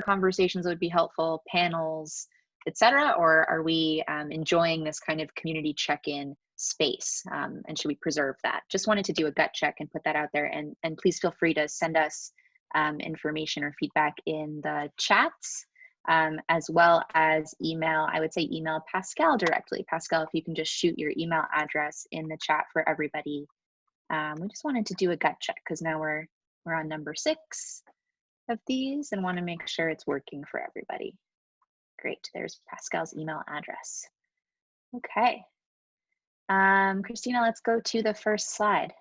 conversations that would be helpful, panels, etc., or are we enjoying this kind of community check-in space, and should we preserve that? Just wanted to do a gut check and put that out there, and please feel free to send us information or feedback in the chats, as well as email. I would say email Pascal directly. Pascal, if you can just shoot your email address in the chat for everybody. We just wanted to do a gut check because now we're on number 6 of these and want to make sure it's working for everybody. Great, there's Pascal's email address. Okay, Christina, let's go to the first slide.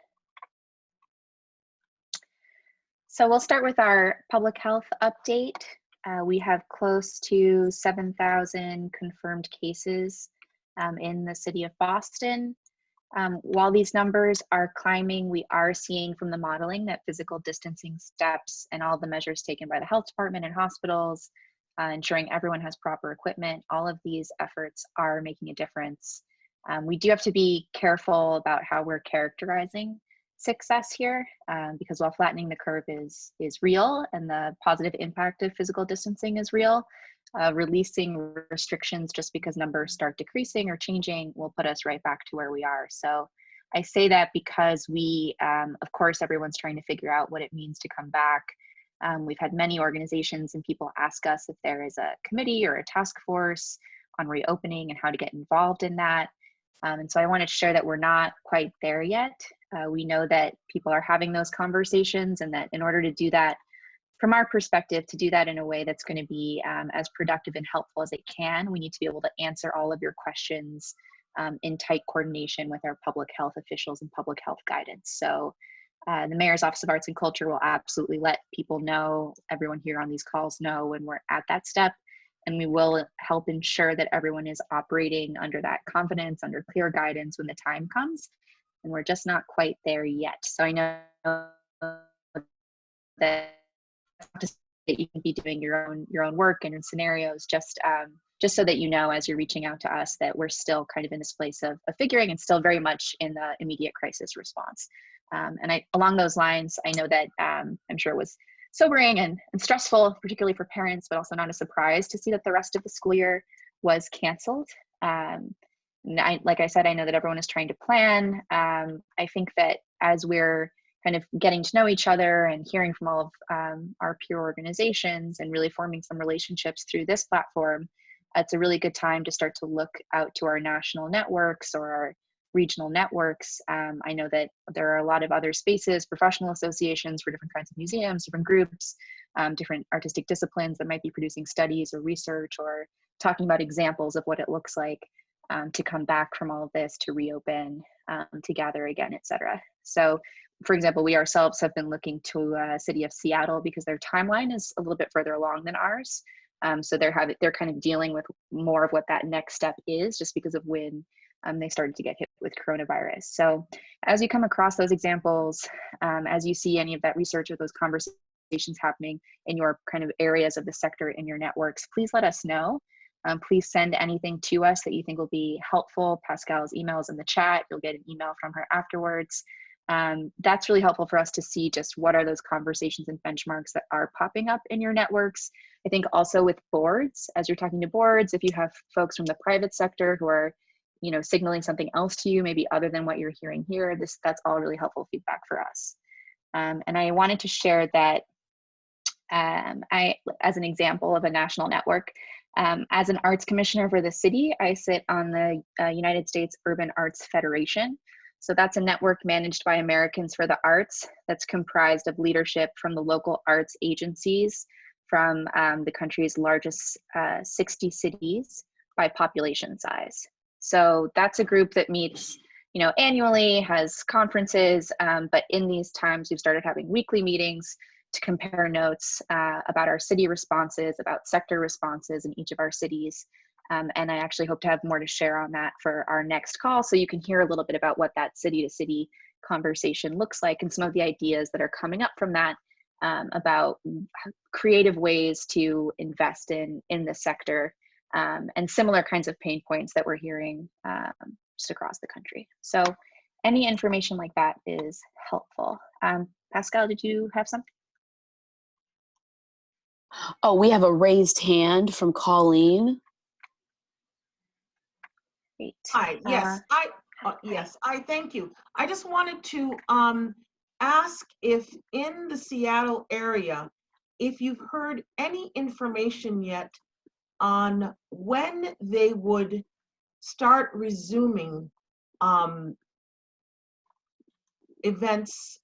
So we'll start with our public health update. We have close to 7,000 confirmed cases in the city of Boston. While these numbers are climbing, we are seeing from the modeling that physical distancing steps and all the measures taken by the health department and hospitals, ensuring everyone has proper equipment, all of these efforts are making a difference. We do have to be careful about how we're characterizing success here, because while flattening the curve is real and the positive impact of physical distancing is real, releasing restrictions just because numbers start decreasing or changing will put us right back to where we are. So I say that because we, of course, everyone's trying to figure out what it means to come back. We've had many organizations and people ask us if there is a committee or a task force on reopening and how to get involved in that. And so I wanted to share that we're not quite there yet. We know that people are having those conversations, and that in order to do that, from our perspective, to do that in a way that's going to be as productive and helpful as it can, we need to be able to answer all of your questions in tight coordination with our public health officials and public health guidance. So the Mayor's Office of Arts and Culture will absolutely let people know, everyone here on these calls know when we're at that step, and we will help ensure that everyone is operating under that confidence, under clear guidance when the time comes, and we're just not quite there yet. So I know that you can be doing your own work and in scenarios, just so that you know, as you're reaching out to us, that we're still kind of in this place of figuring and still very much in the immediate crisis response. And along those lines, I know that I'm sure it was sobering and stressful, particularly for parents, but also not a surprise to see that the rest of the school year was canceled. Like I said, I know that everyone is trying to plan. I think that as we're kind of getting to know each other and hearing from all of our peer organizations and really forming some relationships through this platform, it's a really good time to start to look out to our national networks or our regional networks. I know that there are a lot of other spaces, professional associations for different kinds of museums, different groups, different artistic disciplines that might be producing studies or research or talking about examples of what it looks like to come back from all of this, to reopen, to gather again, etc. So, for example, we ourselves have been looking to city of Seattle because their timeline is a little bit further along than ours. So they're kind of dealing with more of what that next step is, just because of when they started to get hit with coronavirus. So as you come across those examples, as you see any of that research or those conversations happening in your kind of areas of the sector in your networks, please let us know. Please send anything to us that you think will be helpful. Pascal's email is in the chat. You'll get an email from her afterwards. That's really helpful for us to see just what are those conversations and benchmarks that are popping up in your networks. I think also with boards, as you're talking to boards, if you have folks from the private sector who are, signaling something else to you, maybe other than what you're hearing here, that's all really helpful feedback for us. And I wanted to share that as an example of a national network, as an arts commissioner for the city, I sit on the United States Urban Arts Federation. So that's a network managed by Americans for the Arts that's comprised of leadership from the local arts agencies from the country's largest 60 cities by population size. So that's a group that meets, annually, has conferences, but in these times we've started having weekly meetings to compare notes about our city responses, about sector responses in each of our cities. And I actually hope to have more to share on that for our next call, so you can hear a little bit about what that city-to-city conversation looks like and some of the ideas that are coming up from that about creative ways to invest in the sector and similar kinds of pain points that we're hearing just across the country. So any information like that is helpful. Pascal, did you have something? Oh, we have a raised hand from Colleen. Great. Hi, yes, I thank you. I just wanted to ask if in the Seattle area, if you've heard any information yet on when they would start resuming events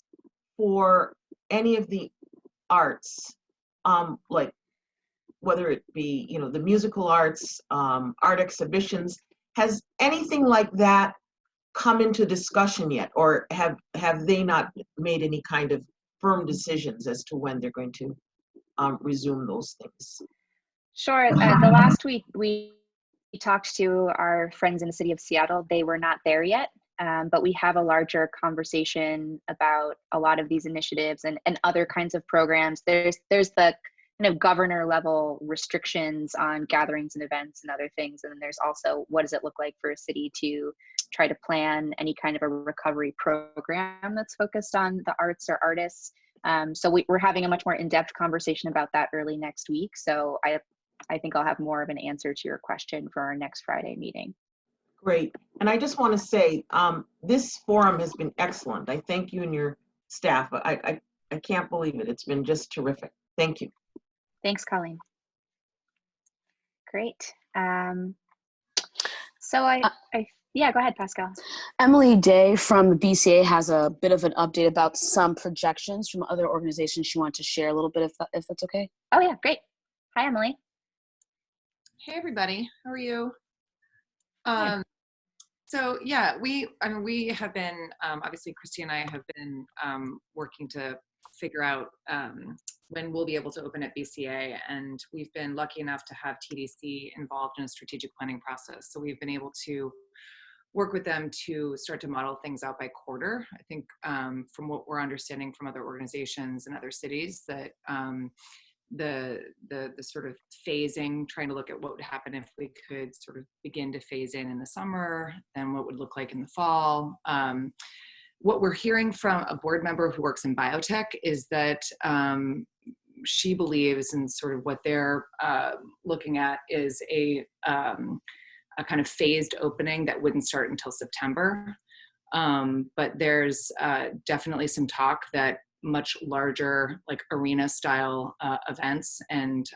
for any of the arts, like whether it be, you know, the musical arts, art exhibitions. Has anything like that come into discussion yet, or have they not made any kind of firm decisions as to when they're going to resume those things? Sure. The last week we talked to our friends in the city of Seattle, they were not there yet, but we have a larger conversation about a lot of these initiatives and other kinds of programs. There's the kind of governor level restrictions on gatherings and events and other things. And then there's also, what does it look like for a city to try to plan any kind of a recovery program that's focused on the arts or artists. So we're having a much more in-depth conversation about that early next week. So I think I'll have more of an answer to your question for our next Friday meeting. Great. And I just want to say, this forum has been excellent. I thank you and your staff. I can't believe it. It's been just terrific. Thank you. Thanks, Colleen. Great. So yeah, go ahead, Pascal. Emily Day from the BCA has a bit of an update about some projections from other organizations she wanted to share a little bit, if that's okay. Oh yeah, great. Hi, Emily. Hey everybody, how are you? Hi. So yeah, we have been, obviously Christy and I have been working to figure out when we'll be able to open at BCA, and we've been lucky enough to have TDC involved in a strategic planning process. So we've been able to work with them to start to model things out by quarter. I think from what we're understanding from other organizations in other cities, that the sort of phasing, trying to look at what would happen if we could sort of begin to phase in the summer, then what would look like in the fall. What we're hearing from a board member who works in biotech is that she believes, and sort of what they're looking at is a kind of phased opening that wouldn't start until September. But there's definitely some talk that much larger, like arena style events and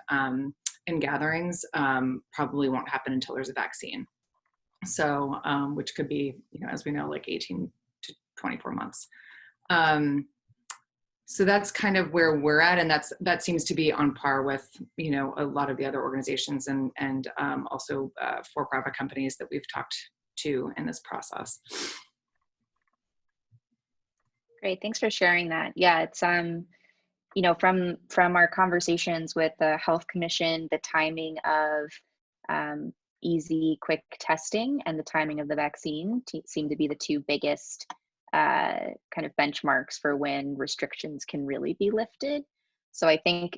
gatherings probably won't happen until there's a vaccine. So, which could be, you know, as we know, like 18 to 24 months. So that's kind of where we're at, and that seems to be on par with, you know, a lot of the other organizations and also for-profit companies that we've talked to in this process. Great, thanks for sharing that. Yeah, it's you know, from our conversations with the Health Commission, the timing of easy, quick testing and the timing of the vaccine seem to be the two biggest kind of benchmarks for when restrictions can really be lifted. So I think,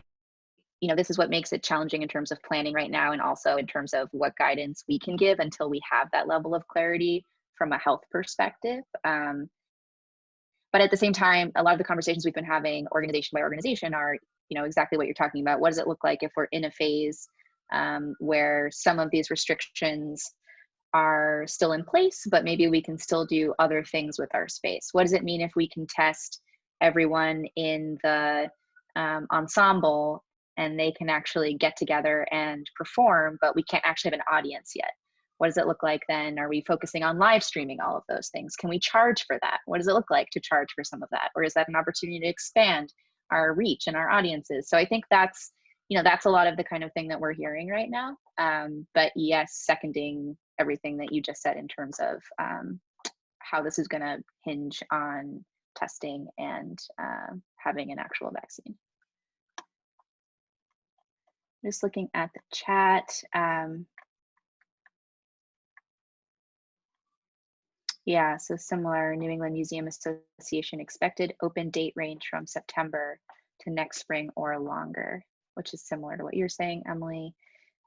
you know, this is what makes it challenging in terms of planning right now, and also in terms of what guidance we can give until we have that level of clarity from a health perspective. But at the same time, a lot of the conversations we've been having organization by organization are, you know, exactly what you're talking about. What does it look like if we're in a phase where some of these restrictions are still in place, but maybe we can still do other things with our space? What does it mean if we can test everyone in the ensemble and they can actually get together and perform, but we can't actually have an audience yet? What does it look like then? Are we focusing on live streaming all of those things? Can we charge for that? What does it look like to charge for some of that? Or is that an opportunity to expand our reach and our audiences? So I think that's, you know, that's a lot of the kind of thing that we're hearing right now. But yes, seconding everything that you just said in terms of how this is going to hinge on testing and having an actual vaccine. Just looking at the chat. Yeah, so similar, New England Museum Association expected open date range from September to next spring or longer, which is similar to what you're saying, Emily.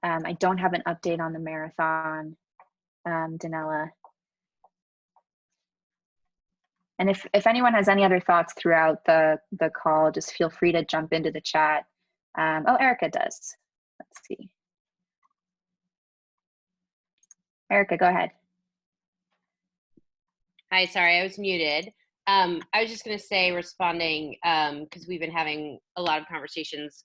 I don't have an update on the marathon, Danella. And if anyone has any other thoughts throughout the call, just feel free to jump into the chat. Oh, Erica does. Let's see. Erica, go ahead. Hi, sorry, I was muted. I was just going to say, responding, because we've been having a lot of conversations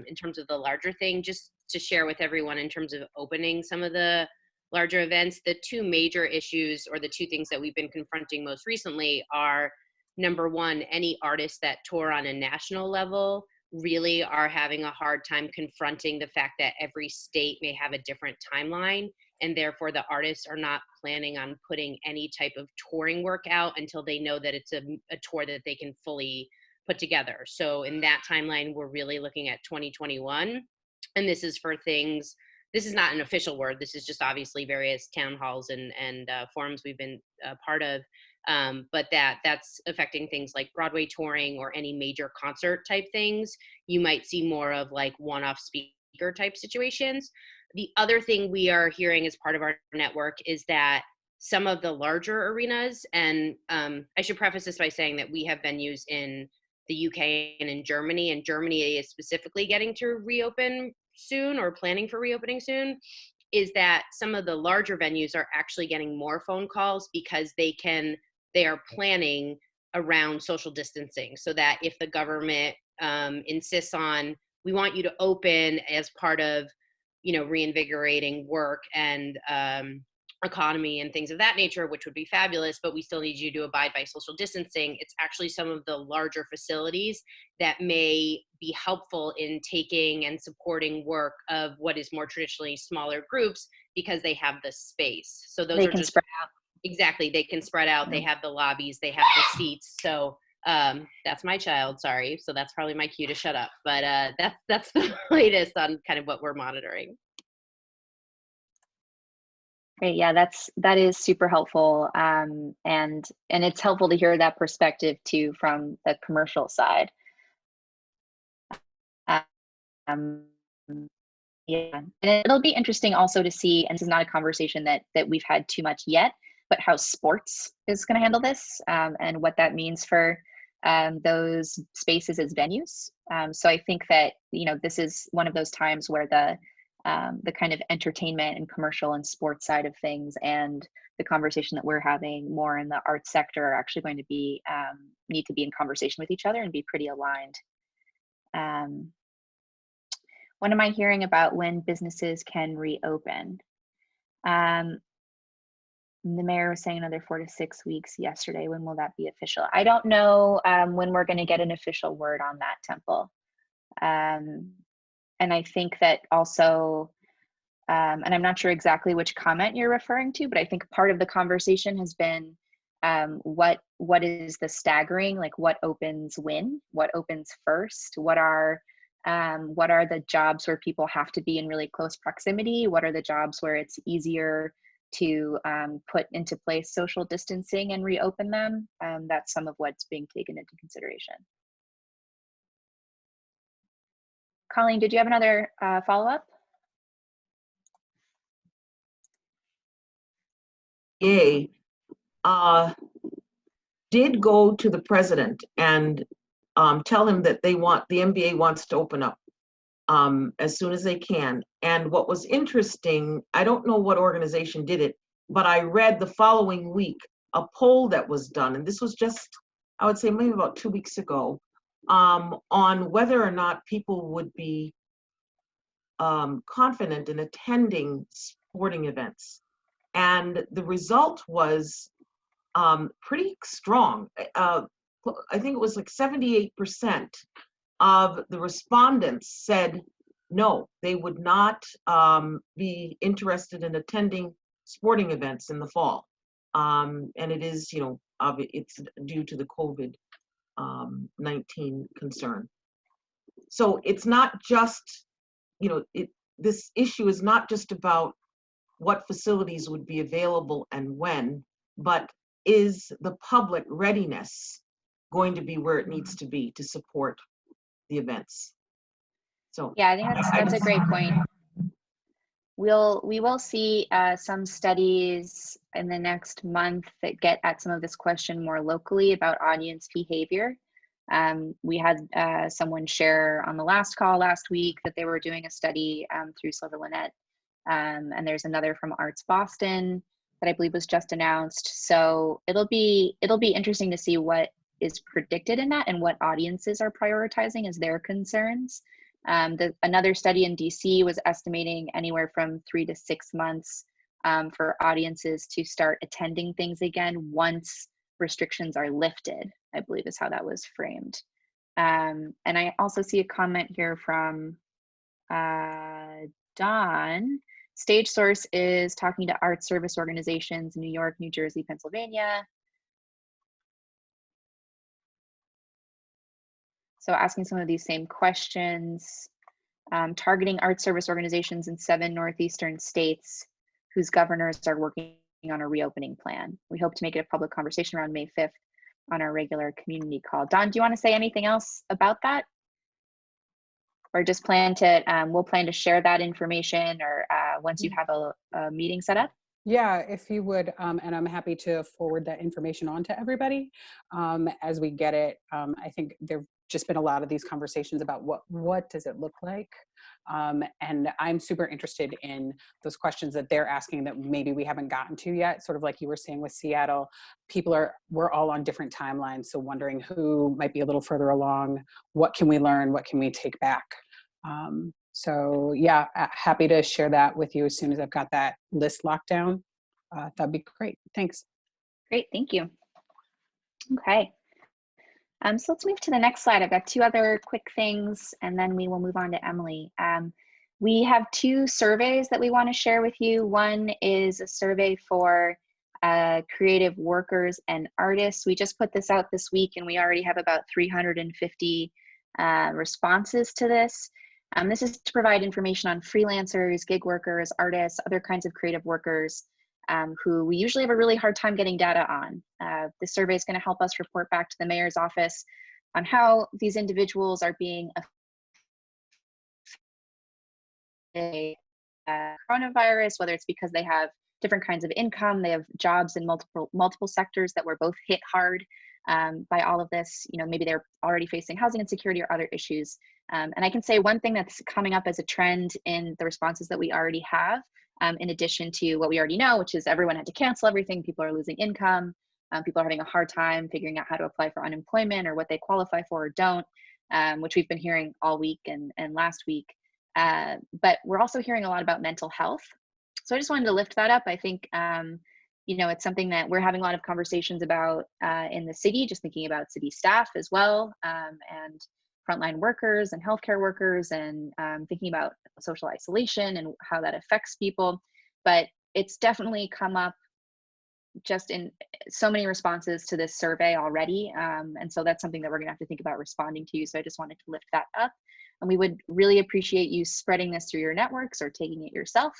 in terms of the larger thing, just to share with everyone in terms of opening some of the larger events. The two major issues, or the two things that we've been confronting most recently, are number one, any artists that tour on a national level really are having a hard time confronting the fact that every state may have a different timeline, and therefore the artists are not planning on putting any type of touring work out until they know that it's a tour that they can fully put together. So in that timeline, we're really looking at 2021. And this is for things, this is not an official word, this is just obviously various town halls and forums we've been part of. But that's affecting things like Broadway touring or any major concert type things. You might see more of like one-off speaker type situations. The other thing we are hearing as part of our network is that some of the larger arenas, and I should preface this by saying that we have venues in the UK and in Germany, and Germany is specifically getting to reopen soon or planning for reopening soon, is that some of the larger venues are actually getting more phone calls because they are planning around social distancing, so that if the government insists on, we want you to open as part of, you know, reinvigorating work and economy and things of that nature, which would be fabulous, but we still need you to abide by social distancing. It's actually some of the larger facilities that may be helpful in taking and supporting work of what is more traditionally smaller groups because they have the space. So those They are can just spread out. Exactly, they can spread out. They have the lobbies, they have the seats. So that's my child, sorry. So that's probably my cue to shut up. But that's the latest on kind of what we're monitoring. Great, yeah, that is super helpful, and it's helpful to hear that perspective too from the commercial side. Um, yeah, and it'll be interesting also to see, and this is not a conversation that we've had too much yet, but how sports is going to handle this, and what that means for those spaces as venues. So I think that, you know, this is one of those times where the kind of entertainment and commercial and sports side of things and the conversation that we're having more in the arts sector are actually going to be need to be in conversation with each other and be pretty aligned. What am I hearing about when businesses can reopen? The mayor was saying another 4 to 6 weeks yesterday. When will that be official? I don't know when we're going to get an official word on that, Temple. And I think that also, and I'm not sure exactly which comment you're referring to, but I think part of the conversation has been what is the staggering, like what opens when, what opens first, what are the jobs where people have to be in really close proximity, what are the jobs where it's easier to put into place social distancing and reopen them. That's some of what's being taken into consideration. Colleen, did you have another follow-up? Yay. Did go to the president and tell him that the MBA wants to open up as soon as they can. And what was interesting, I don't know what organization did it, but I read the following week a poll that was done, and this was just, I would say maybe about 2 weeks ago, on whether or not people would be confident in attending sporting events. And the result was pretty strong. I think it was like 78% of the respondents said no, they would not be interested in attending sporting events in the fall. And it is, you know, it's due to the COVID-19 concern. So it's not just, you know, this issue is not just about what facilities would be available and when, but is the public readiness going to be where it needs to be to support the events? So yeah, I think that's a great point. We will see some studies in the next month that get at some of this question more locally about audience behavior. We had someone share on the last call last week that they were doing a study through Silver Lynette, and there's another from Arts Boston that I believe was just announced. So it'll be interesting to see what is predicted in that and what audiences are prioritizing as their concerns. Another study in DC was estimating anywhere from 3 to 6 months for audiences to start attending things again once restrictions are lifted, I believe is how that was framed. And I also see a comment here from Don. Stage Source is talking to art service organizations in New York, New Jersey, Pennsylvania. So asking some of these same questions, targeting art service organizations in 7 northeastern states whose governors are working on a reopening plan. We hope to make it a public conversation around May 5th on our regular community call. Don, do you want to say anything else about that? Or just plan to, we'll plan to share that information or once you have a meeting set up? Yeah, if you would, and I'm happy to forward that information on to everybody as we get it. I think there've just been a lot of these conversations about what does it look like? And I'm super interested in those questions that they're asking that maybe we haven't gotten to yet. Sort of like you were saying with Seattle, we're all on different timelines. So wondering who might be a little further along, what can we learn? What can we take back? So yeah, happy to share that with you as soon as I've got that list locked down. That'd be great. Thanks. Great, thank you. Okay. So let's move to the next slide. I've got 2 other quick things, and then we will move on to Emily. We have 2 surveys that we want to share with you. One is a survey for creative workers and artists. We just put this out this week, and we already have about 350 responses to this. This is to provide information on freelancers, gig workers, artists, other kinds of creative workers who we usually have a really hard time getting data on. This survey is going to help us report back to the mayor's office on how these individuals are being affected by coronavirus, whether it's because they have different kinds of income, they have jobs in multiple sectors that were both hit hard by all of this. You know, maybe they're already facing housing insecurity or other issues. And I can say one thing that's coming up as a trend in the responses that we already have, in addition to what we already know, which is everyone had to cancel everything, people are losing income, people are having a hard time figuring out how to apply for unemployment or what they qualify for or don't, which we've been hearing all week and last week. But we're also hearing a lot about mental health. So I just wanted to lift that up. I think, you know, it's something that we're having a lot of conversations about in the city, just thinking about city staff as well, and frontline workers and healthcare workers, and thinking about social isolation and how that affects people. But it's definitely come up just in so many responses to this survey already. And so that's something that we're gonna have to think about responding to. So I just wanted to lift that up. And we would really appreciate you spreading this through your networks or taking it yourself.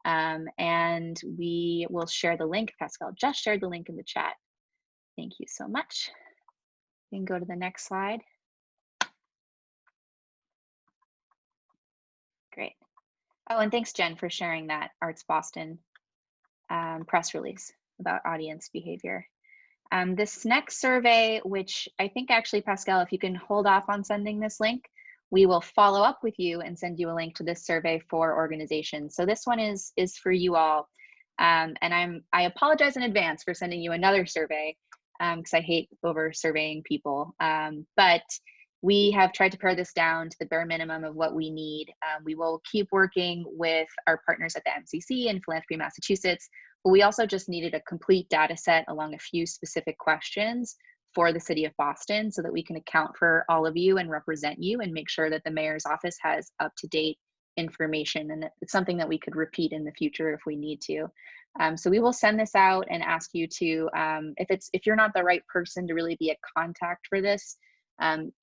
And we will share the link. Pascal just shared the link in the chat. Thank you so much. You can go to the next slide. Great. Oh, and thanks, Jen, for sharing that Arts Boston press release about audience behavior. This next survey, which I think actually, Pascal, if you can hold off on sending this link, we will follow up with you and send you a link to this survey for organizations. So this one is for you all. And I apologize in advance for sending you another survey because I hate over surveying people. But we have tried to pare this down to the bare minimum of what we need. We will keep working with our partners at the MCC and Philanthropy Massachusetts, but we also just needed a complete data set along a few specific questions for the city of Boston so that we can account for all of you and represent you and make sure that the mayor's office has up-to-date information, and it's something that we could repeat in the future if we need to. So we will send this out and ask you to, if you're not the right person to really be a contact for this,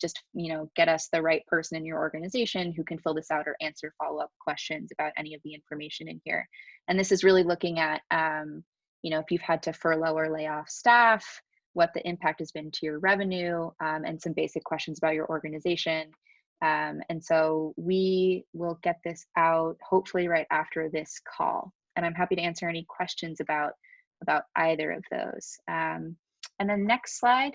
just get us the right person in your organization who can fill this out or answer follow-up questions about any of the information in here. And this is really looking at if you've had to furlough or lay off staff, what the impact has been to your revenue, and some basic questions about your organization. And so we will get this out hopefully right after this call. And I'm happy to answer any questions about either of those. And then next slide.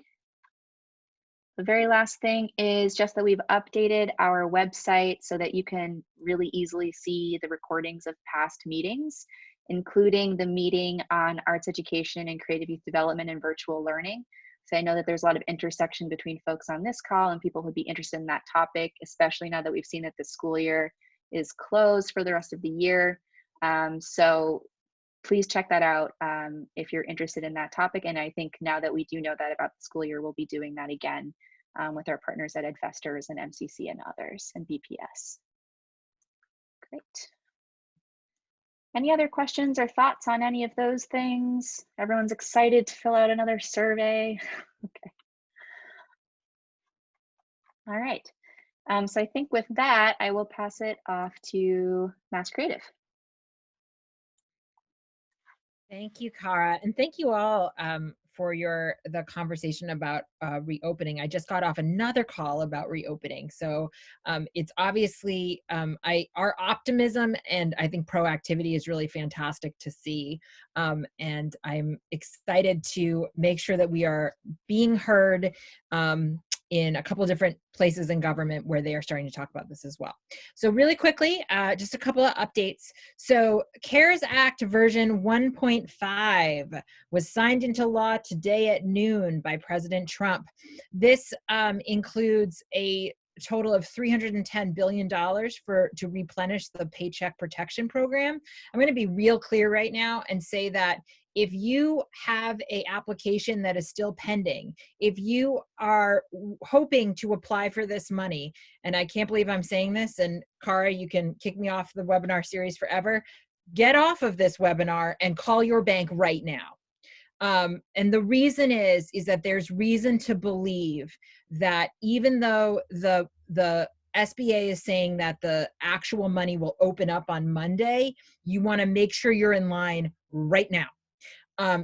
The very last thing is just that we've updated our website so that you can really easily see the recordings of past meetings, including the meeting on arts education and creative youth development and virtual learning. So I know that there's a lot of intersection between folks on this call and people who'd be interested in that topic, especially now that we've seen that the school year is closed for the rest of the year. So please check that out if you're interested in that topic. And I think now that we do know that about the school year, we'll be doing that again with our partners at EdFesters and MCC and others and BPS. Great. Any other questions or thoughts on any of those things? Everyone's excited to fill out another survey. Okay. All right. So I think with that, I will pass it off to Mass Creative. Thank you, Cara, and thank you all for the conversation about reopening. I just got off another call about reopening, so it's obviously our optimism and I think proactivity is really fantastic to see, and I'm excited to make sure that we are being heard in a couple of different places in government where they are starting to talk about this as well. So really quickly, just a couple of updates. So CARES Act version 1.5 was signed into law today at noon by President Trump. This includes a total of $310 billion to replenish the Paycheck Protection Program. I'm going to be real clear right now and say that if you have an application that is still pending, if you are hoping to apply for this money, and I can't believe I'm saying this, and Cara, you can kick me off the webinar series forever, get off of this webinar and call your bank right now. And the reason is that there's reason to believe that even though the SBA is saying that the actual money will open up on Monday, you want to make sure you're in line right now.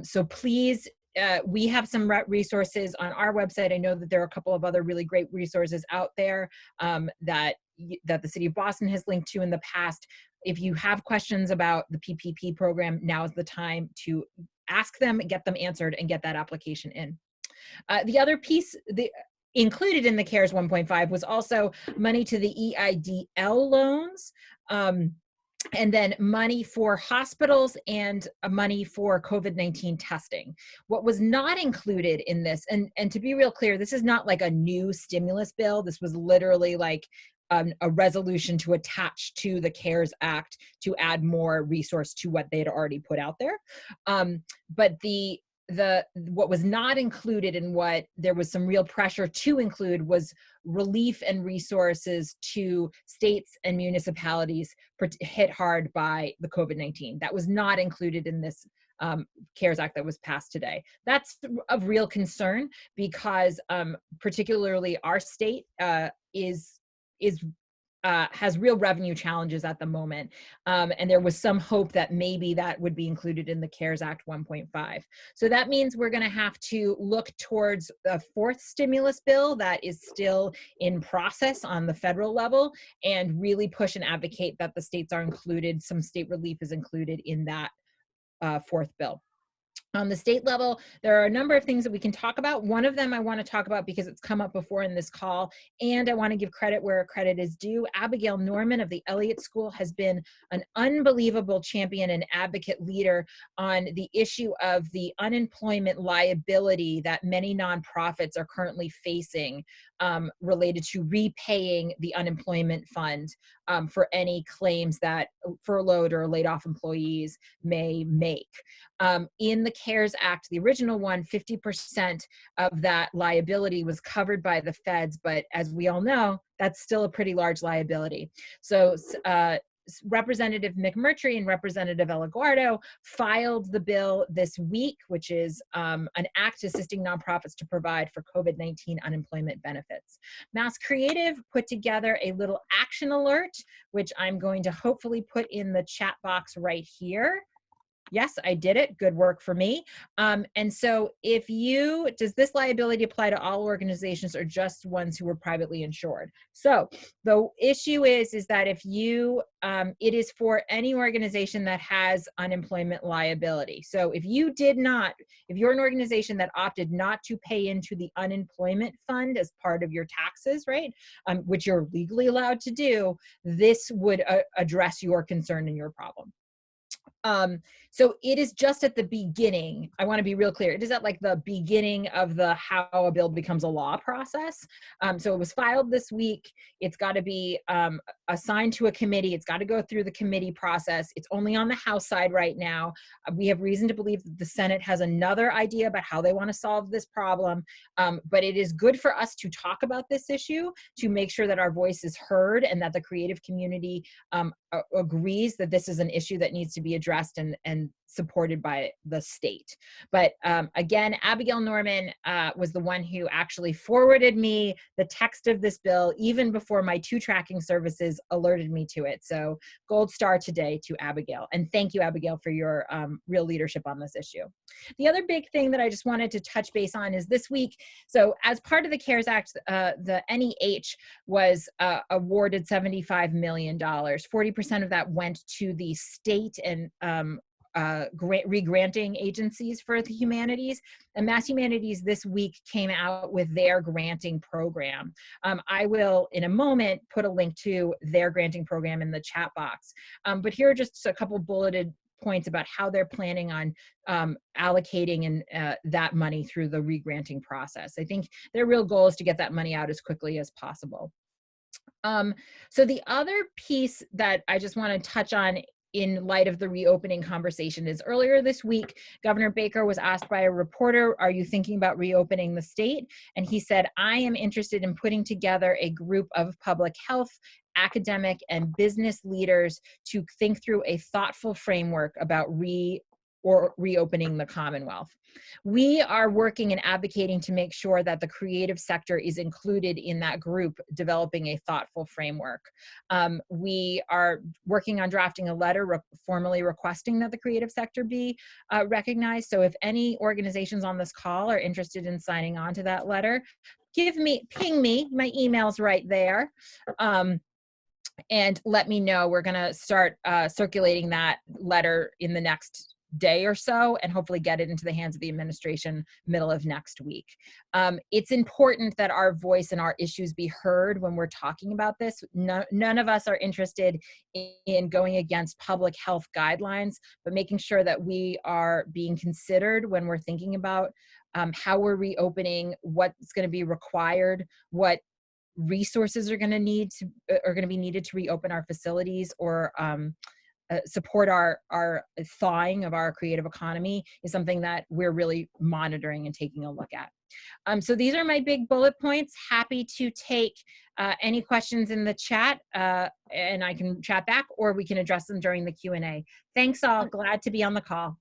So please, we have some resources on our website. I know that there are a couple of other really great resources out there that the City of Boston has linked to in the past. If you have questions about the PPP program, now is the time to ask them, get them answered, and get that application in. The other piece, included in the CARES 1.5 was also money to the EIDL loans. And then money for hospitals and money for COVID-19 testing. What was not included in this, and to be real clear, this is not like a new stimulus bill. This was literally like a resolution to attach to the CARES Act to add more resource to what they had already put out there. But what was not included and what there was some real pressure to include was relief and resources to states and municipalities hit hard by the COVID-19. That was not included in this CARES Act that was passed today. That's of real concern because particularly our state has real revenue challenges at the moment. And there was some hope that maybe that would be included in the CARES Act 1.5. So that means we're gonna have to look towards a fourth stimulus bill that is still in process on the federal level and really push and advocate that the states are included, some state relief is included in that fourth bill. On the state level, there are a number of things that we can talk about. One of them I want to talk about because it's come up before in this call, and I want to give credit where credit is due. Abigail Norman of the Elliott School has been an unbelievable champion and advocate leader on the issue of the unemployment liability that many nonprofits are currently facing related to repaying the unemployment fund for any claims that furloughed or laid off employees may make. In the CARES Act, the original one, 50% of that liability was covered by the feds, but as we all know, that's still a pretty large liability. So Representative McMurtry and Representative Elaguardo filed the bill this week, which is an act assisting nonprofits to provide for COVID-19 unemployment benefits. Mass Creative put together a little action alert, which I'm going to hopefully put in the chat box right here. Yes, I did it. Good work for me. And so does this liability apply to all organizations or just ones who were privately insured? So the issue is that if it is for any organization that has unemployment liability. So if you're an organization that opted not to pay into the unemployment fund as part of your taxes, right, which you're legally allowed to do, this would address your concern and your problem. So it is just at the beginning. I want to be real clear. It is at like the beginning of the how a bill becomes a law process. So it was filed this week. It's got to be assigned to a committee. It's got to go through the committee process. It's only on the House side right now. We have reason to believe that the Senate has another idea about how they want to solve this problem. But it is good for us to talk about this issue to make sure that our voice is heard and that the creative community agrees that this is an issue that needs to be addressed and supported by the state. But again, Abigail Norman was the one who actually forwarded me the text of this bill even before my 2 tracking services alerted me to it. So gold star today to Abigail. And thank you, Abigail, for your real leadership on this issue. The other big thing that I just wanted to touch base on is this week. So as part of the CARES Act, the NEH was awarded $75 million. 40% of that went to the state and re-granting agencies for the humanities, and Mass Humanities this week came out with their granting program. I will in a moment put a link to their granting program in the chat box, but here are just a couple bulleted points about how they're planning on allocating that money through the re-granting process. I think their real goal is to get that money out as quickly as possible. So the other piece that I just want to touch on in light of the reopening conversation is earlier this week, Governor Baker was asked by a reporter, are you thinking about reopening the state? And he said, I am interested in putting together a group of public health, academic, and business leaders to think through a thoughtful framework about reopening the Commonwealth. We are working and advocating to make sure that the creative sector is included in that group, developing a thoughtful framework. We are working on drafting a letter formally requesting that the creative sector be recognized. So if any organizations on this call are interested in signing on to that letter, ping me, my email's right there. And let me know. We're going to start circulating that letter in the next day or so and hopefully get it into the hands of the administration middle of next week. It's important that our voice and our issues be heard when we're talking about this. None of us are interested in going against public health guidelines, but making sure that we are being considered when we're thinking about how we're reopening, what's going to be required, what resources are going to be needed to reopen our facilities or support our thawing of our creative economy is something that we're really monitoring and taking a look at. So these are my big bullet points. Happy to take any questions in the chat and I can chat back or we can address them during the Q&A. Thanks all, glad to be on the call.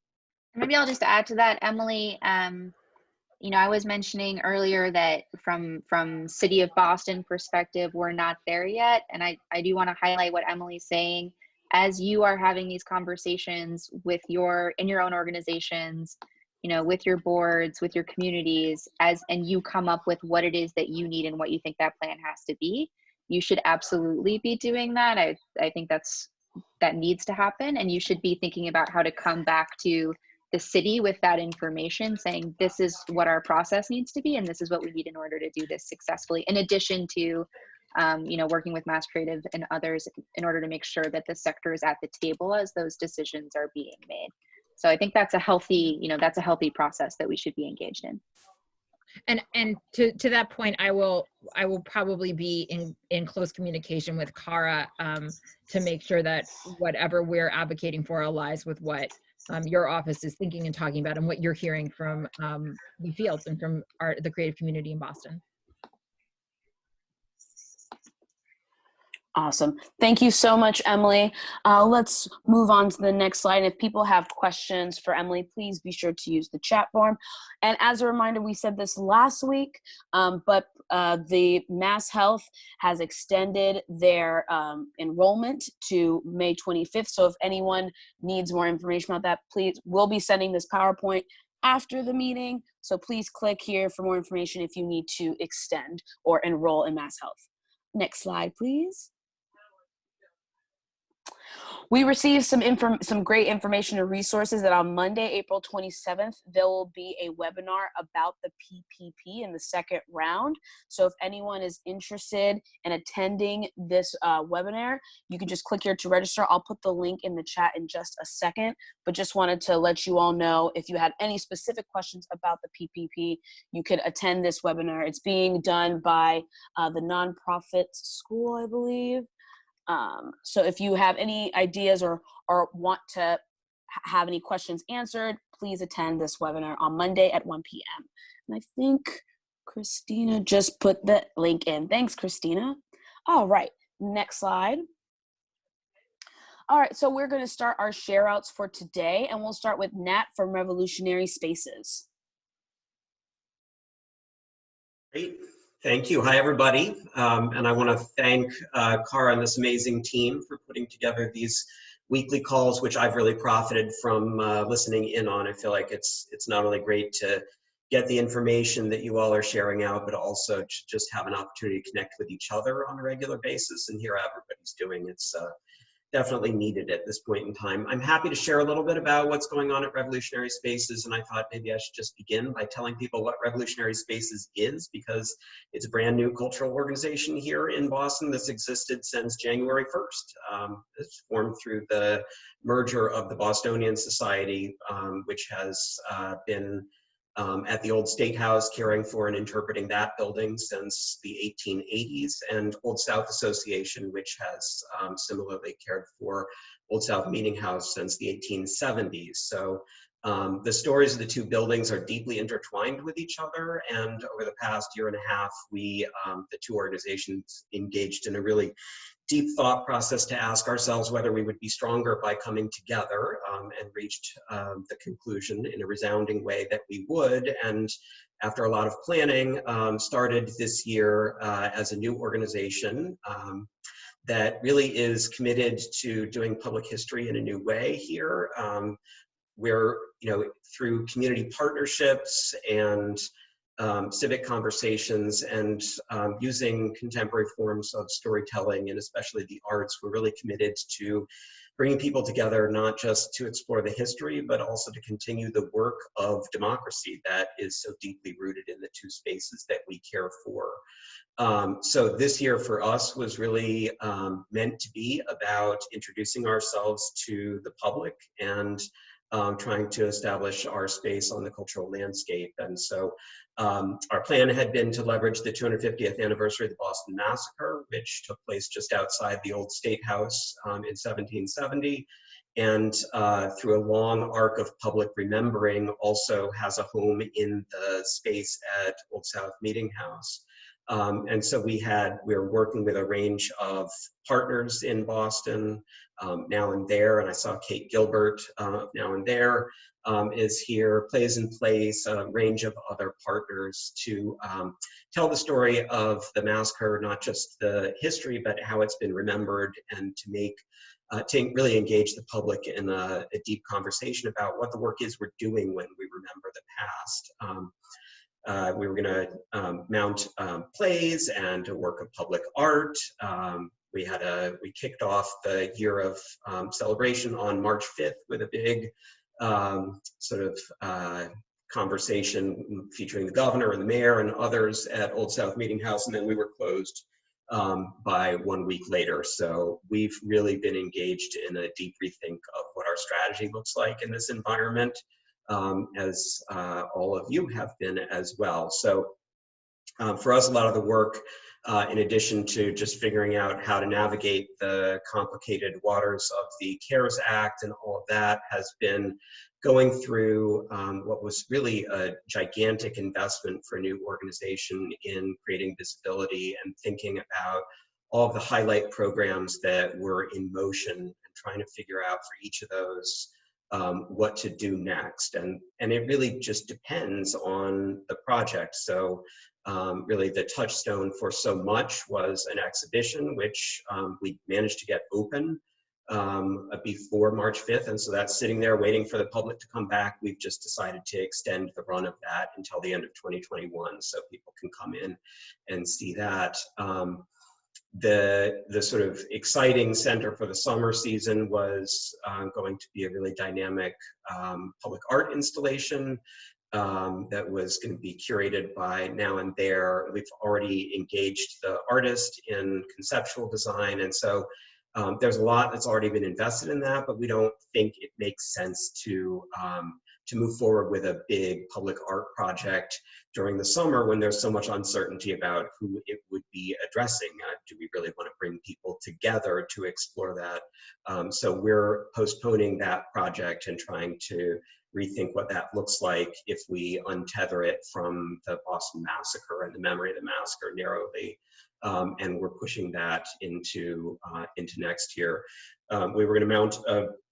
Maybe I'll just add to that, Emily. I was mentioning earlier that from City of Boston perspective, we're not there yet. And I do want to highlight what Emily's saying. As you are having these conversations in your own organizations, with your boards, with your communities, and you come up with what it is that you need and what you think that plan has to be, you should absolutely be doing that. I think that needs to happen. And you should be thinking about how to come back to the city with that information, saying this is what our process needs to be and this is what we need in order to do this successfully, in addition to working with Mass Creative and others in order to make sure that the sector is at the table as those decisions are being made. So I think that's a healthy process that we should be engaged in. And to that point, I will probably be in close communication with Cara to make sure that whatever we're advocating for aligns with what your office is thinking and talking about and what you're hearing from the fields and from the creative community in Boston. Awesome. Thank you so much, Emily. Let's move on to the next slide. If people have questions for Emily, please be sure to use the chat form. And as a reminder, we said this last week, but the Mass Health has extended their enrollment to May 25th. So if anyone needs more information about that, please, we'll be sending this PowerPoint after the meeting. So please click here for more information if you need to extend or enroll in Mass Health. Next slide, please. We received some great information and resources that on Monday, April 27th, there will be a webinar about the PPP in the second round. So if anyone is interested in attending this webinar, you can just click here to register. I'll put the link in the chat in just a second, but just wanted to let you all know if you had any specific questions about the PPP, you could attend this webinar. It's being done by the nonprofit school, I believe. So if you have any ideas or want to have any questions answered, please attend this webinar on Monday at 1 p.m. And I think Christina just put the link in. Thanks, Christina. All right, next slide. All right, so we're going to start our share outs for today, and we'll start with Nat from Revolutionary Spaces. Great. Thank you. Hi, everybody. And I want to thank Cara and this amazing team for putting together these weekly calls, which I've really profited from listening in on. I feel like it's not only great to get the information that you all are sharing out, but also to just have an opportunity to connect with each other on a regular basis and hear how everybody's doing. It's definitely needed at this point in time. I'm happy to share a little bit about what's going on at Revolutionary Spaces, and I thought maybe I should just begin by telling people what Revolutionary Spaces is, because it's a brand new cultural organization here in Boston that's existed since January 1st. It's formed through the merger of the Bostonian Society, which has been at the old State House, caring for and interpreting that building since the 1880s, and Old South Association, which has similarly cared for Old South Meeting House since the 1870s. So the stories of the two buildings are deeply intertwined with each other, and over the past year and a half, we, the two organizations, engaged in a really deep thought process to ask ourselves whether we would be stronger by coming together, and reached the conclusion in a resounding way that we would. And after a lot of planning, started this year as a new organization that really is committed to doing public history in a new way here. We're, through community partnerships and civic conversations and using contemporary forms of storytelling and especially the arts, we're really committed to bringing people together, not just to explore the history, but also to continue the work of democracy that is so deeply rooted in the two spaces that we care for. So this year for us was really meant to be about introducing ourselves to the public and trying to establish our space on the cultural landscape. And so our plan had been to leverage the 250th anniversary of the Boston Massacre, which took place just outside the old State House in 1770. And through a long arc of public remembering, also has a home in the space at Old South Meeting House. And so we're working with a range of partners in Boston, Now and There, and I saw Kate Gilbert, Now and There, is here, Plays in Place, a range of other partners to tell the story of the massacre, not just the history, but how it's been remembered, and to make to really engage the public in a deep conversation about what the work is we're doing when we remember the past. We were going to mount plays and a work of public art. We kicked off the year of celebration on March 5th with a big conversation featuring the governor and the mayor and others at Old South Meeting House, and then we were closed by 1 week later. So we've really been engaged in a deep rethink of what our strategy looks like in this environment, as all of you have been as well. So for us, a lot of the work, in addition to just figuring out how to navigate the complicated waters of the CARES Act and all of that, has been going through what was really a gigantic investment for a new organization in creating visibility and thinking about all of the highlight programs that were in motion and trying to figure out for each of those what to do next. And it really just depends on the project. So really the touchstone for so much was an exhibition, which we managed to get open before March 5th. And so that's sitting there waiting for the public to come back. We've just decided to extend the run of that until the end of 2021 so people can come in and see that. The sort of exciting center for the summer season was going to be a really dynamic public art installation that was going to be curated by Now and There. We've already engaged the artist in conceptual design, and so there's a lot that's already been invested in that, but we don't think it makes sense to move forward with a big public art project during the summer when there's so much uncertainty about who it would be addressing. Do we really want to bring people together to explore that? So we're postponing that project and trying to rethink what that looks like if we untether it from the Boston Massacre and the memory of the massacre narrowly. And we're pushing that into next year. We were going to mount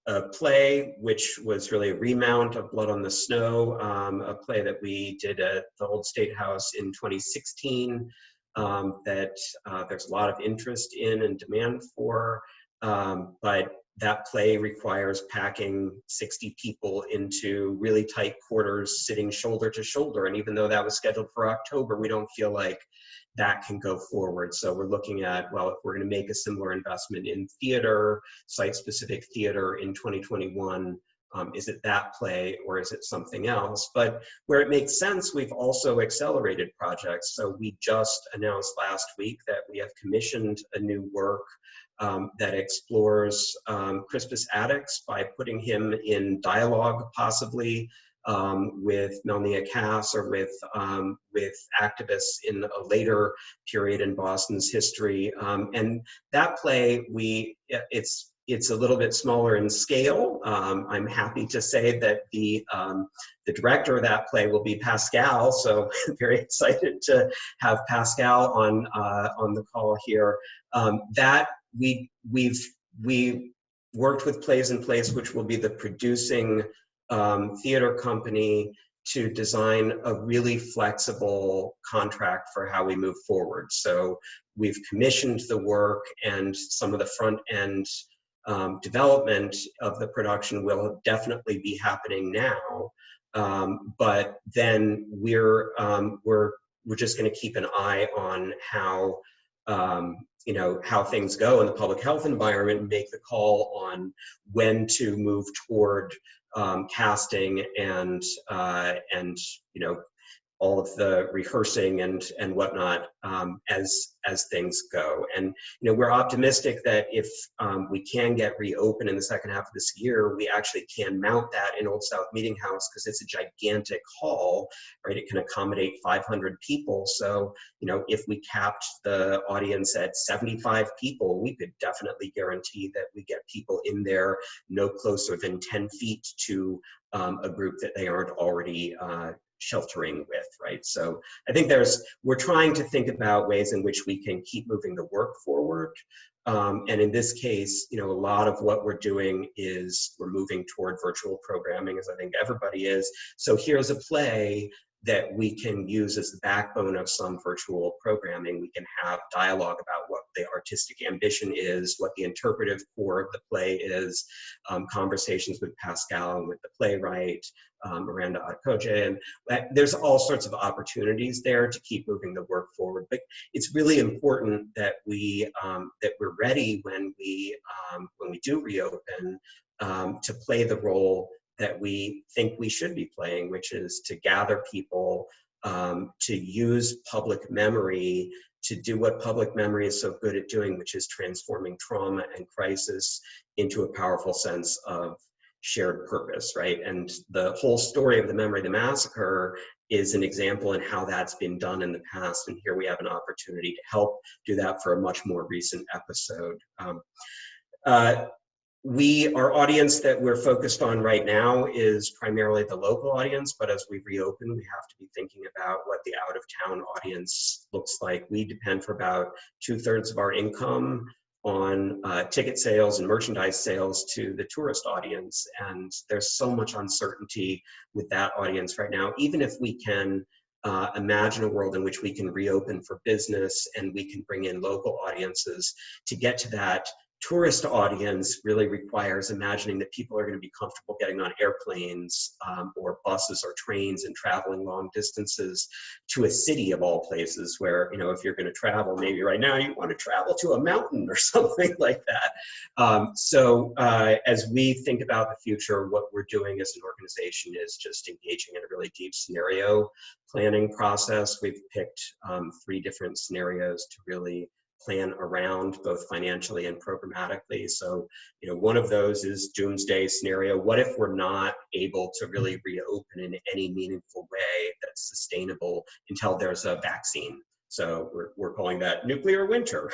a play, which was really a remount of Blood on the Snow, a play that we did at the Old State House in 2016 that there's a lot of interest in and demand for, but that play requires packing 60 people into really tight quarters, sitting shoulder to shoulder. And even though that was scheduled for October, we don't feel like that can go forward. So we're looking at, well, if we're going to make a similar investment in theater, site-specific theater in 2021, is it that play or is it something else? But where it makes sense, we've also accelerated projects. So we just announced last week that we have commissioned a new work that explores Crispus Attucks by putting him in dialogue, possibly, with Melnia Cass or with activists in a later period in Boston's history. And that play, it's a little bit smaller in scale. I'm happy to say that the director of that play will be Pascal, so very excited to have Pascal on the call here. That we've worked with Plays in Place, which will be the producing theater company, to design a really flexible contract for how we move forward. So we've commissioned the work, and some of the front end development of the production will definitely be happening now. But then we're just going to keep an eye on how how things go in the public health environment, and make the call on when to move toward casting and all of the rehearsing and whatnot as things go. And we're optimistic that if we can get reopened in the second half of this year, we actually can mount that in Old South Meeting House, because it's a gigantic hall, right? It can accommodate 500 people. So if we capped the audience at 75 people, we could definitely guarantee that we get people in there no closer than 10 feet to a group that they aren't already sheltering with, right? So I think we're trying to think about ways in which we can keep moving the work forward. And in this case, a lot of what we're doing is we're moving toward virtual programming, as I think everybody is. So here's a play that we can use as the backbone of some virtual programming. We can have dialogue about what the artistic ambition is, what the interpretive core of the play is, conversations with Pascal and with the playwright, Miranda Adkoje, and there's all sorts of opportunities there to keep moving the work forward. But it's really important that we're ready when we do reopen to play the role that we think we should be playing, which is to gather people, to use public memory to do what public memory is so good at doing, which is transforming trauma and crisis into a powerful sense of shared purpose, right? And the whole story of the memory of the massacre is an example in how that's been done in the past. And here we have an opportunity to help do that for a much more recent episode. Our audience that we're focused on right now is primarily the local audience, but as we reopen, we have to be thinking about what the out-of-town audience looks like. We depend for about 2/3 of our income on ticket sales and merchandise sales to the tourist audience, and there's so much uncertainty with that audience right now. Even if we can imagine a world in which we can reopen for business and we can bring in local audiences, to get to that tourist audience really requires imagining that people are going to be comfortable getting on airplanes or buses or trains and traveling long distances to a city of all places where, if you're going to travel, maybe right now you want to travel to a mountain or something like that. So as we think about the future, what we're doing as an organization is just engaging in a really deep scenario planning process. We've picked 3 different scenarios to really plan around, both financially and programmatically. So, one of those is doomsday scenario. What if we're not able to really reopen in any meaningful way that's sustainable until there's a vaccine? So we're calling that nuclear winter.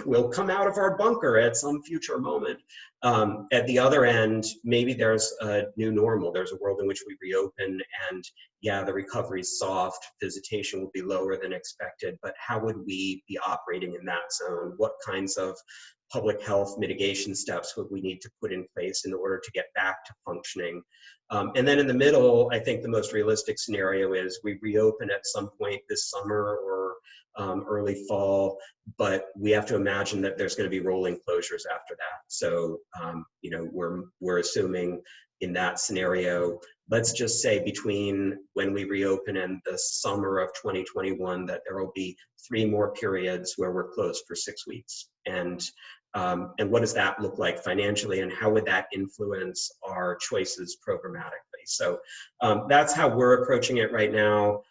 We'll come out of our bunker at some future moment. At the other end, maybe there's a new normal. There's a world in which we reopen and the recovery is soft, visitation will be lower than expected, but how would we be operating in that zone? What kinds of public health mitigation steps would we need to put in place in order to get back to functioning? And then in the middle, I think the most realistic scenario is we reopen at some point this summer or early fall, but we have to imagine that there's going to be rolling closures after that. So, we're assuming in that scenario, let's just say between when we reopen and the summer of 2021, that there will be 3 more periods where we're closed for 6 weeks. And what does that look like financially, and how would that influence our choices programmatically? So that's how we're approaching it right now.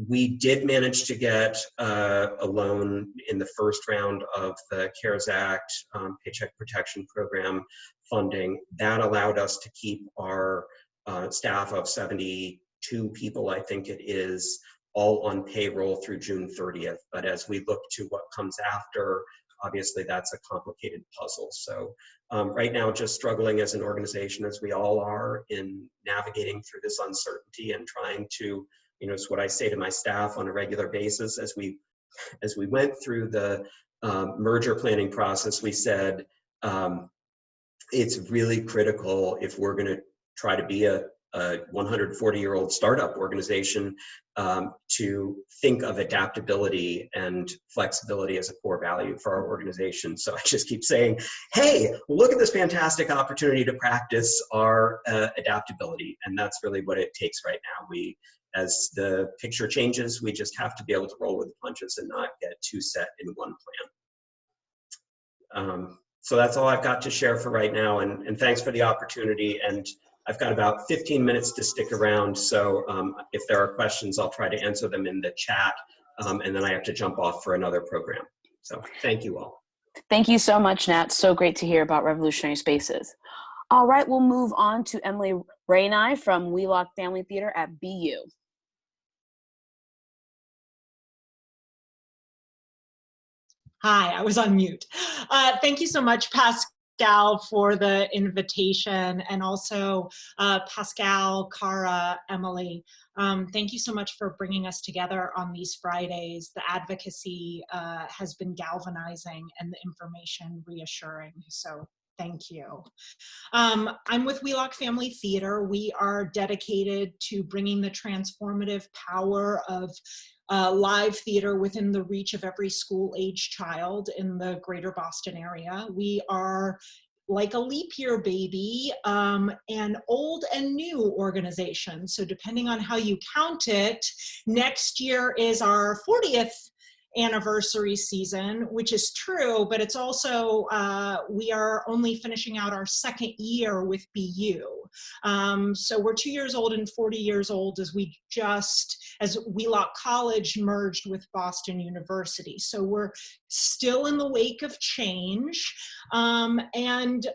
We did manage to get a loan in the first round of the CARES Act Paycheck Protection Program funding. That allowed us to keep our staff of 72 people, I think it is, all on payroll through June 30th. But as we look to what comes after, obviously that's a complicated puzzle. So right now, just struggling as an organization, as we all are, in navigating through this uncertainty and trying to, it's what I say to my staff on a regular basis. As we went through the merger planning process, we said it's really critical, if we're going to try to be a 140-year-old startup organization, to think of adaptability and flexibility as a core value for our organization. So I just keep saying, hey, look at this fantastic opportunity to practice our adaptability. And that's really what it takes right now. As the picture changes, we just have to be able to roll with the punches and not get too set in one plan. So that's all I've got to share for right now. And thanks for the opportunity. And I've got about 15 minutes to stick around. So if there are questions, I'll try to answer them in the chat. And then I have to jump off for another program. So thank you all. Thank you so much, Nat. So great to hear about Revolutionary Spaces. All right, we'll move on to Emily Rainey from Wheelock Family Theater at BU. Hi, I was on mute. Thank you so much, Pascal, for the invitation, and also Pascal, Cara, Emily. Thank you so much for bringing us together on these Fridays. The advocacy has been galvanizing and the information reassuring, so thank you. I'm with Wheelock Family Theater. We are dedicated to bringing the transformative power of live theater within the reach of every school-age child in the greater Boston area. We are like a leap year baby, an old and new organization. So depending on how you count it, next year is our 40th anniversary season, which is true, but it's also, we are only finishing out our 2nd year with BU. So we're 2 years old and 40 years old as Wheelock College merged with Boston University. So we're still in the wake of change. And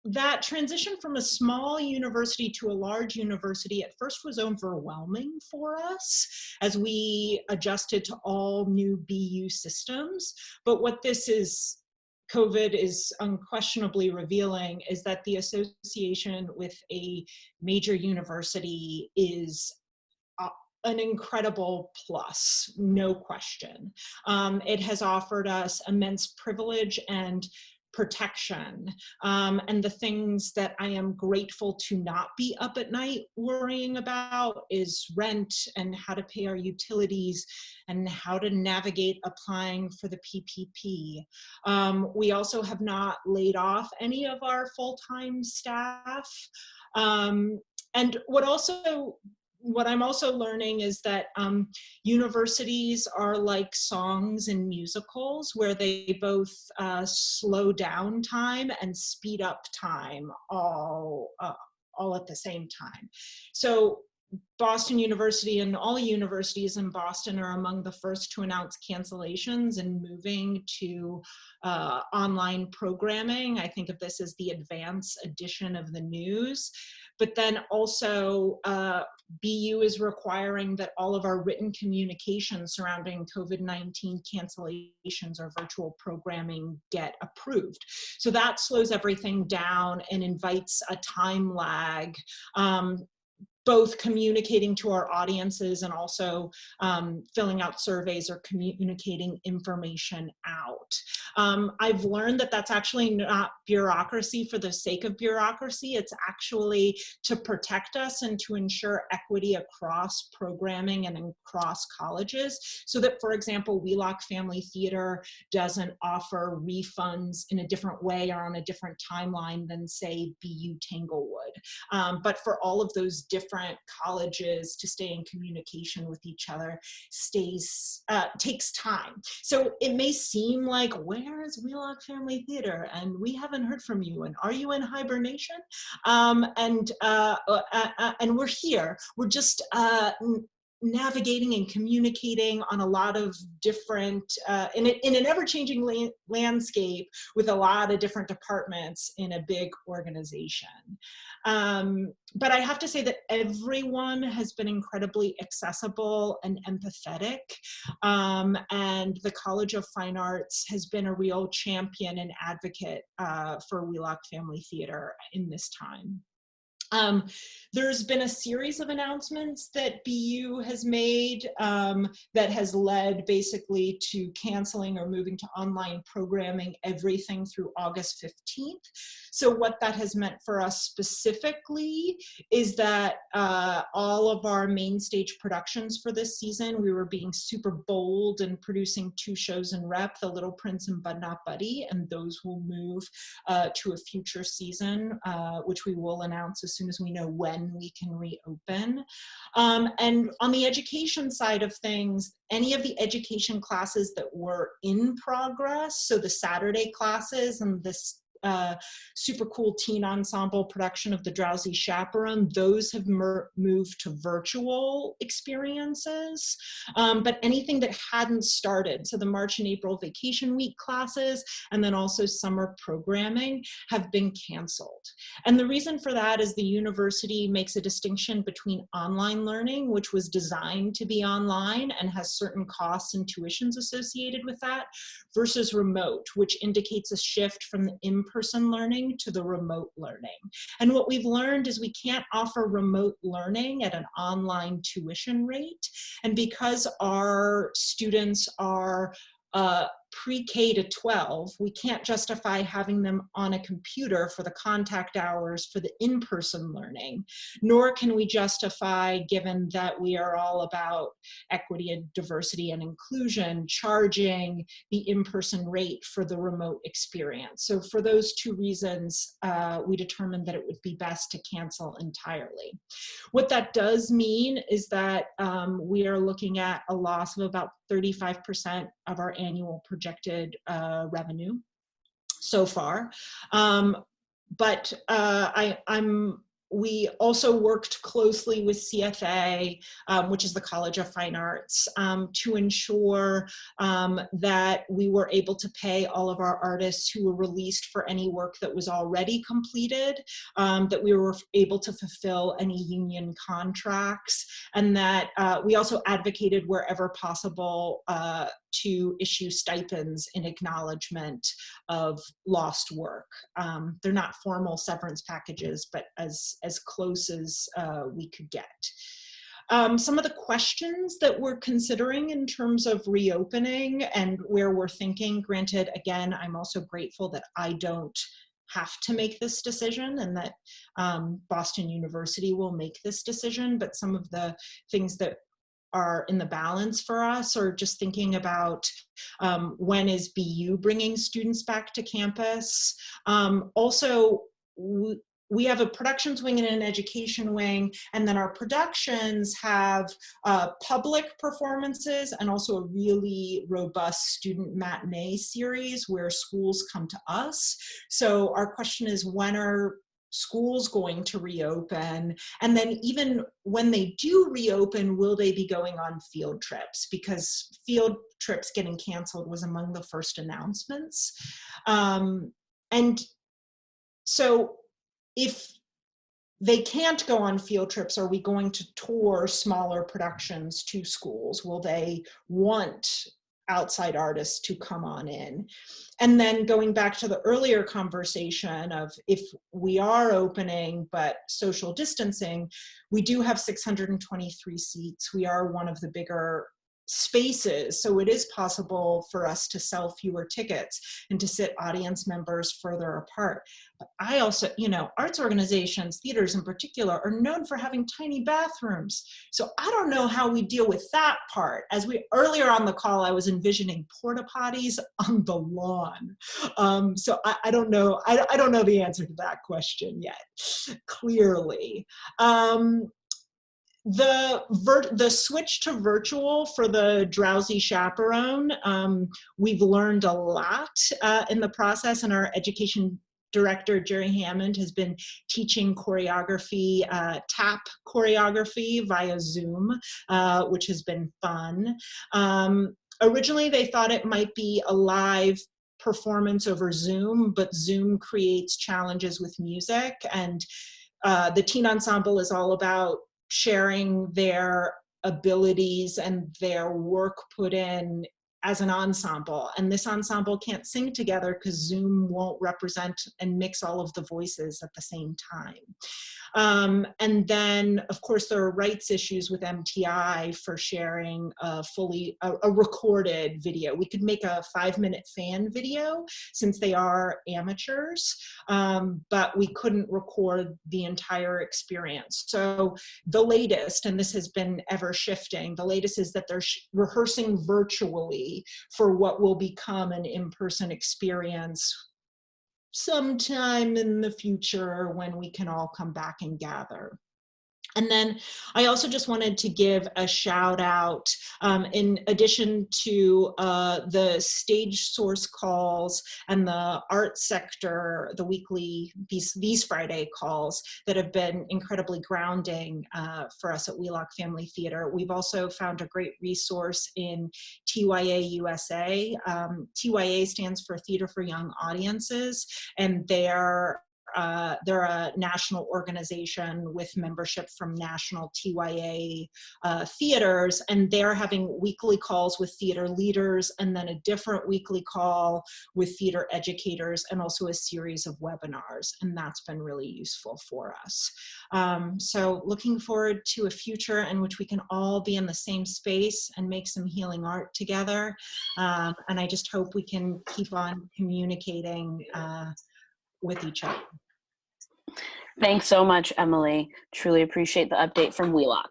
that transition from a small university to a large university at first was overwhelming for us as we adjusted to all new BU systems. But what this is COVID is unquestionably revealing is that the association with a major university is an incredible plus, no question. It has offered us immense privilege and protection. And the things that I am grateful to not be up at night worrying about is rent and how to pay our utilities and how to navigate applying for the PPP. We also have not laid off any of our full-time staff. And what I'm also learning is that universities are like songs and musicals where they both slow down time and speed up time all at the same time. So Boston University and all universities in Boston are among the first to announce cancellations and moving to online programming. I think of this as the advance edition of the news. But then also BU is requiring that all of our written communication surrounding COVID-19 cancellations or virtual programming get approved. So that slows everything down and invites a time lag, both communicating to our audiences and also filling out surveys or communicating information out. I've learned that that's actually not bureaucracy for the sake of bureaucracy. It's actually to protect us and to ensure equity across programming and across colleges, so that, for example, Wheelock Family Theater doesn't offer refunds in a different way or on a different timeline than, say, BU Tanglewood. But for all of those different colleges to stay in communication with each other takes time. So it may seem like, where is Wheelock Family Theater? And we haven't heard from you. And are you in hibernation? And we're here. We're just navigating and communicating on a lot of different, in an ever-changing landscape with a lot of different departments in a big organization. But I have to say that everyone has been incredibly accessible and empathetic. And the College of Fine Arts has been a real champion and advocate for Wheelock Family Theater in this time. There's been a series of announcements that BU has made that has led basically to canceling or moving to online programming everything through August 15th. So what that has meant for us specifically is that all of our main stage productions for this season, we were being super bold and producing 2 shows in rep, The Little Prince and Bud Not Buddy, and those will move to a future season, which we will announce as soon as we know when we can reopen. And on the education side of things, any of the education classes that were in progress, so the Saturday classes and this super cool teen ensemble production of The Drowsy Chaperone, those have moved to virtual experiences. But anything that hadn't started, so the March and April vacation week classes, and then also summer programming, have been canceled. And the reason for that is the university makes a distinction between online learning, which was designed to be online and has certain costs and tuitions associated with that, versus remote, which indicates a shift from the in-person learning to the remote learning. And what we've learned is we can't offer remote learning at an online tuition rate. And because our students are pre-K to 12, we can't justify having them on a computer for the contact hours for the in-person learning, nor can we justify, given that we are all about equity and diversity and inclusion, charging the in-person rate for the remote experience. So for those 2 reasons, we determined that it would be best to cancel entirely. What that does mean is that we are looking at a loss of about 35% of our annual projected revenue so far. But we also worked closely with CFA, which is the College of Fine Arts, to ensure that we were able to pay all of our artists who were released for any work that was already completed, that we were able to fulfill any union contracts, and that we also advocated wherever possible to issue stipends in acknowledgement of lost work. They're not formal severance packages, but as close as we could get. Some of the questions that we're considering in terms of reopening and where we're thinking, granted, again, I'm also grateful that I don't have to make this decision and that Boston University will make this decision, but some of the things that are in the balance for us are just thinking about when is BU bringing students back to campus. Also, we have a productions wing and an education wing, and then our productions have public performances and also a really robust student matinee series where schools come to us. So our question is, when are schools going to reopen? And then even when they do reopen, will they be going on field trips? Because field trips getting canceled was among the first announcements. And so if they can't go on field trips, are we going to tour smaller productions to schools? Will they want outside artists to come on in? And then going back to the earlier conversation of if we are opening but social distancing, we do have 623 seats. We are one of the bigger spaces, so it is possible for us to sell fewer tickets and to sit audience members further apart. But I also, you know, arts organizations, theaters in particular, are known for having tiny bathrooms. So I don't know how we deal with that part. As we earlier on the call, I was envisioning porta potties on the lawn. So I don't know. I don't know the answer to that question yet, clearly. The switch to virtual for the Drowsy Chaperone, we've learned a lot in the process, and our education director, Jerry Hammond, has been teaching choreography, tap choreography via Zoom, which has been fun. Originally, they thought it might be a live performance over Zoom, but Zoom creates challenges with music, and the teen ensemble is all about sharing their abilities and their work put in as an ensemble. And this ensemble can't sing together because Zoom won't represent and mix all of the voices at the same time. And then, of course, there are rights issues with MTI for sharing a recorded video. We could make a 5-minute fan video since they are amateurs, but we couldn't record the entire experience. So the latest, and this has been ever shifting, the latest is that they're rehearsing virtually for what will become an in-person experience sometime in the future when we can all come back and gather. And then I also just wanted to give a shout out, in addition to the stage source calls and the art sector, the weekly, these Friday calls that have been incredibly grounding for us at Wheelock Family Theater. We've also found a great resource in TYA USA. TYA stands for Theater for Young Audiences, and they're a national organization with membership from national TYA theaters, and they're having weekly calls with theater leaders and then a different weekly call with theater educators and also a series of webinars, and that's been really useful for us. So looking forward to a future in which we can all be in the same space and make some healing art together, and I just hope we can keep on communicating with each other. Thanks so much, Emily. Truly appreciate the update from Wheelock.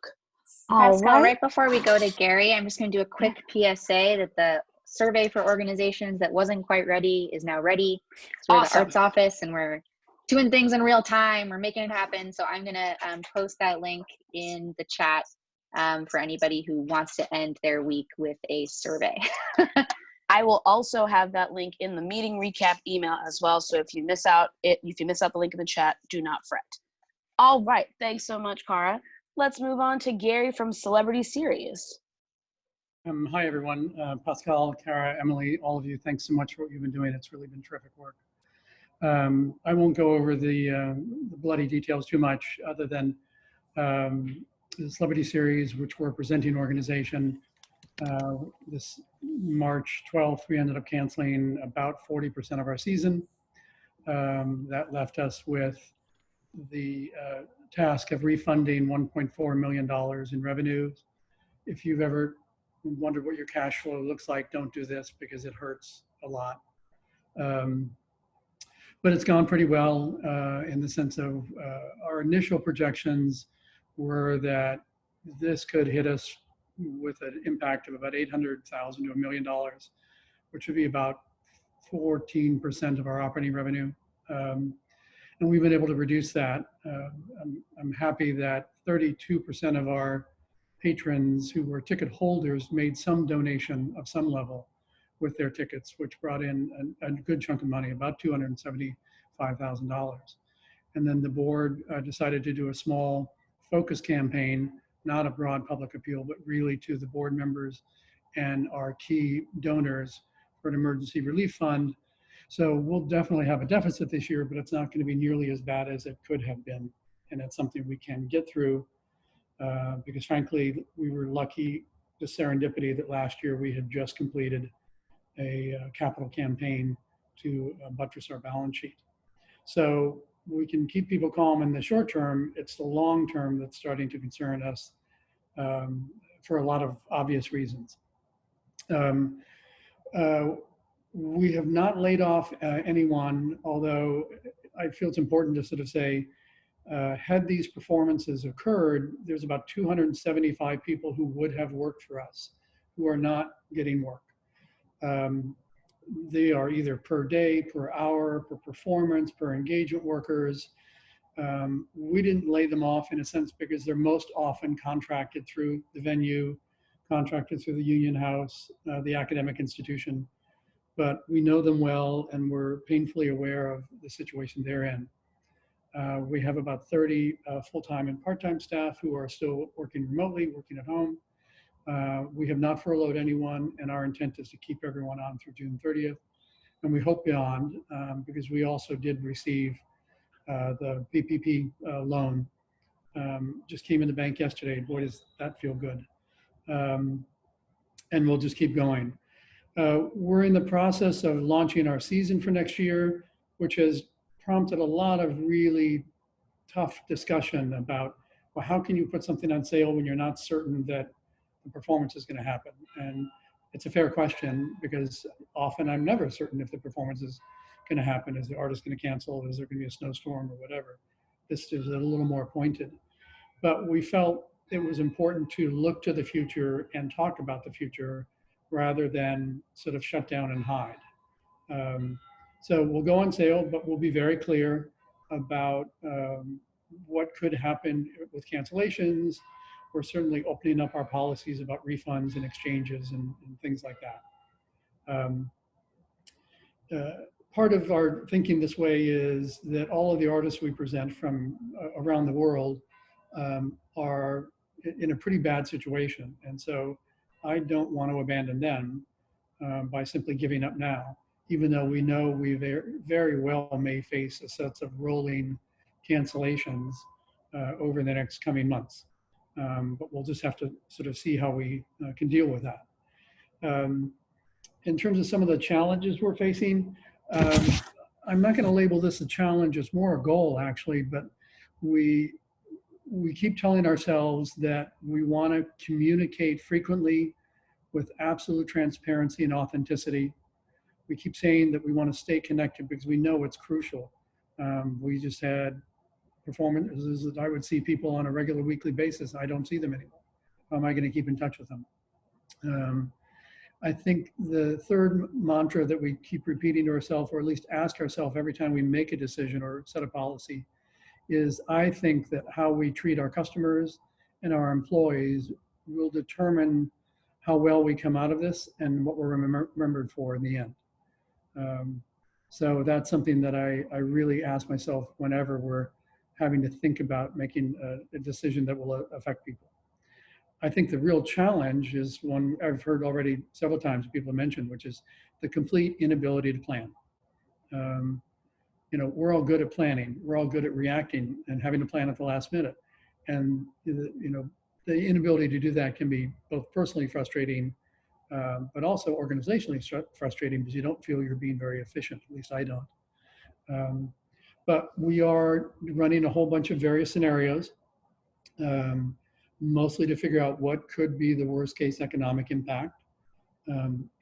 Pascal, right before we go to Gary, I'm just going to do a quick PSA that the survey for organizations that wasn't quite ready is now ready. So we're the arts office and we're doing things in real time. We're making it happen. So I'm going to post that link in the chat for anybody who wants to end their week with a survey. I will also have that link in the meeting recap email as well. So if you miss out the link in the chat, do not fret. All right, thanks so much, Cara. Let's move on to Gary from Celebrity Series. Hi, everyone. Pascal, Cara, Emily, all of you, thanks so much for what you've been doing. It's really been terrific work. I won't go over the bloody details too much, other than the Celebrity Series, which we're a presenting organization. This March 12th, we ended up canceling about 40% of our season. That left us with the task of refunding $1.4 million in revenues. If you've ever wondered what your cash flow looks like, don't do this because it hurts a lot. But it's gone pretty well in the sense of our initial projections were that this could hit us with an impact of about $800,000 to $1 million, which would be about 14% of our operating revenue. And we've been able to reduce that. I'm happy that 32% of our patrons who were ticket holders made some donation of some level with their tickets, which brought in a good chunk of money, about $275,000. And then the board decided to do a small focus campaign, not a broad public appeal, but really to the board members and our key donors for an emergency relief fund. So we'll definitely have a deficit this year, but it's not going to be nearly as bad as it could have been. And it's something we can get through because frankly, we were lucky, the serendipity that last year we had just completed a capital campaign to buttress our balance sheet. So we can keep people calm in the short term. It's the long term that's starting to concern us for a lot of obvious reasons. We have not laid off anyone, although I feel it's important to sort of say, had these performances occurred, there's about 275 people who would have worked for us who are not getting work. They are either per day, per hour, per performance, per engagement workers. We didn't lay them off in a sense because they're most often contracted through the venue, contracted through the union house, the academic institution. But we know them well and we're painfully aware of the situation they're in. We have about 30 full-time and part-time staff who are still working remotely, working at home. We have not furloughed anyone, and our intent is to keep everyone on through June 30th. And we hope beyond, because we also did receive the PPP loan. Just came in the bank yesterday. Boy, does that feel good. And we'll just keep going. We're in the process of launching our season for next year, which has prompted a lot of really tough discussion about, well, how can you put something on sale when you're not certain that the performance is going to happen? And it's a fair question because often I'm never certain if the performance is going to happen. Is the artist going to cancel? Is there going to be a snowstorm or whatever? This is a little more pointed. But we felt it was important to look to the future and talk about the future rather than sort of shut down and hide. So we'll go on sale, but we'll be very clear about what could happen with cancellations. We're certainly opening up our policies about refunds and exchanges and things like that. Part of our thinking this way is that all of the artists we present from around the world are in a pretty bad situation. And so I don't want to abandon them by simply giving up now, even though we know we very well may face a set of rolling cancellations over the next coming months. But we'll just have to sort of see how we can deal with that. In terms of some of the challenges we're facing, I'm not going to label this a challenge, it's more a goal actually, but we keep telling ourselves that we want to communicate frequently with absolute transparency and authenticity. We keep saying that we want to stay connected because we know it's crucial. We just had performances that I would see people on a regular weekly basis. I don't see them anymore. How am I going to keep in touch with them? I think the third mantra that we keep repeating to ourselves, or at least ask ourselves every time we make a decision or set a policy, is I think that how we treat our customers and our employees will determine how well we come out of this and what we're remembered for in the end. So that's something that I really ask myself whenever we're having to think about making a decision that will affect people. I think the real challenge is one I've heard already several times people have mentioned, which is the complete inability to plan. You know, we're all good at planning. We're all good at reacting and having to plan at the last minute. And, you know, the inability to do that can be both personally frustrating but also organizationally frustrating because you don't feel you're being very efficient. At least I don't. But we are running a whole bunch of various scenarios, mostly to figure out what could be the worst case economic impact.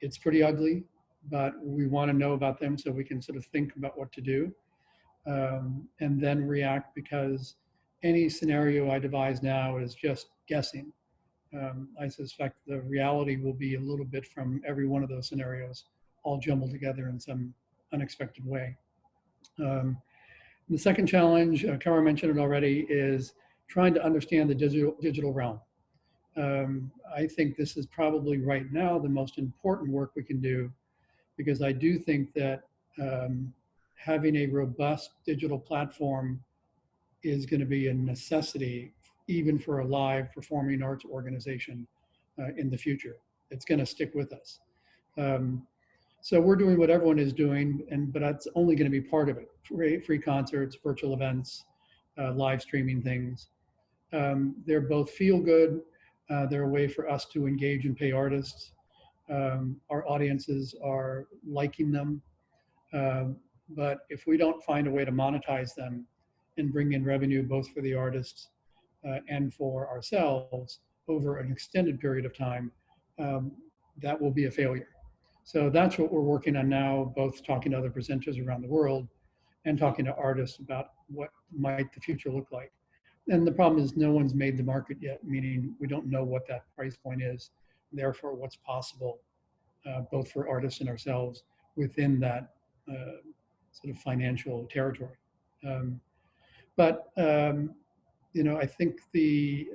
It's pretty ugly, but we want to know about them so we can sort of think about what to do, and then react, because any scenario I devise now is just guessing. I suspect the reality will be a little bit from every one of those scenarios, all jumbled together in some unexpected way. The second challenge, Kara mentioned it already, is trying to understand the digital realm. I think this is probably right now the most important work we can do, because I do think that having a robust digital platform is going to be a necessity, even for a live performing arts organization in the future. It's going to stick with us. So we're doing what everyone is doing, but that's only going to be part of it. Free concerts, virtual events, live streaming things. They're both feel good. They're a way for us to engage and pay artists. Our audiences are liking them. But if we don't find a way to monetize them and bring in revenue both for the artists and for ourselves over an extended period of time, that will be a failure. So that's what we're working on now, both talking to other presenters around the world and talking to artists about what might the future look like. And the problem is no one's made the market yet, meaning we don't know what that price point is, therefore what's possible, both for artists and ourselves within that sort of financial territory. You know, I think the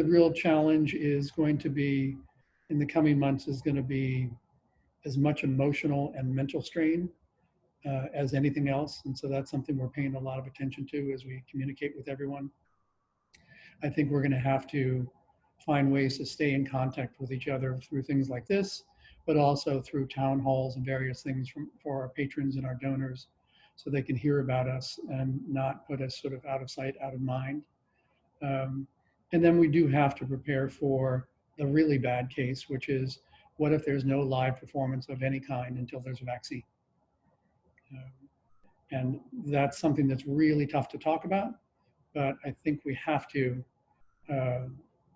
real challenge is going to be, in the coming months, is going to be as much emotional and mental strain as anything else. And so that's something we're paying a lot of attention to as we communicate with everyone. I think we're going to have to find ways to stay in contact with each other through things like this, but also through town halls and various things for our patrons and our donors, so they can hear about us and not put us sort of out of sight, out of mind. And then we do have to prepare for the really bad case, which is, what if there's no live performance of any kind until there's a vaccine? And that's something that's really tough to talk about, but I think we have to,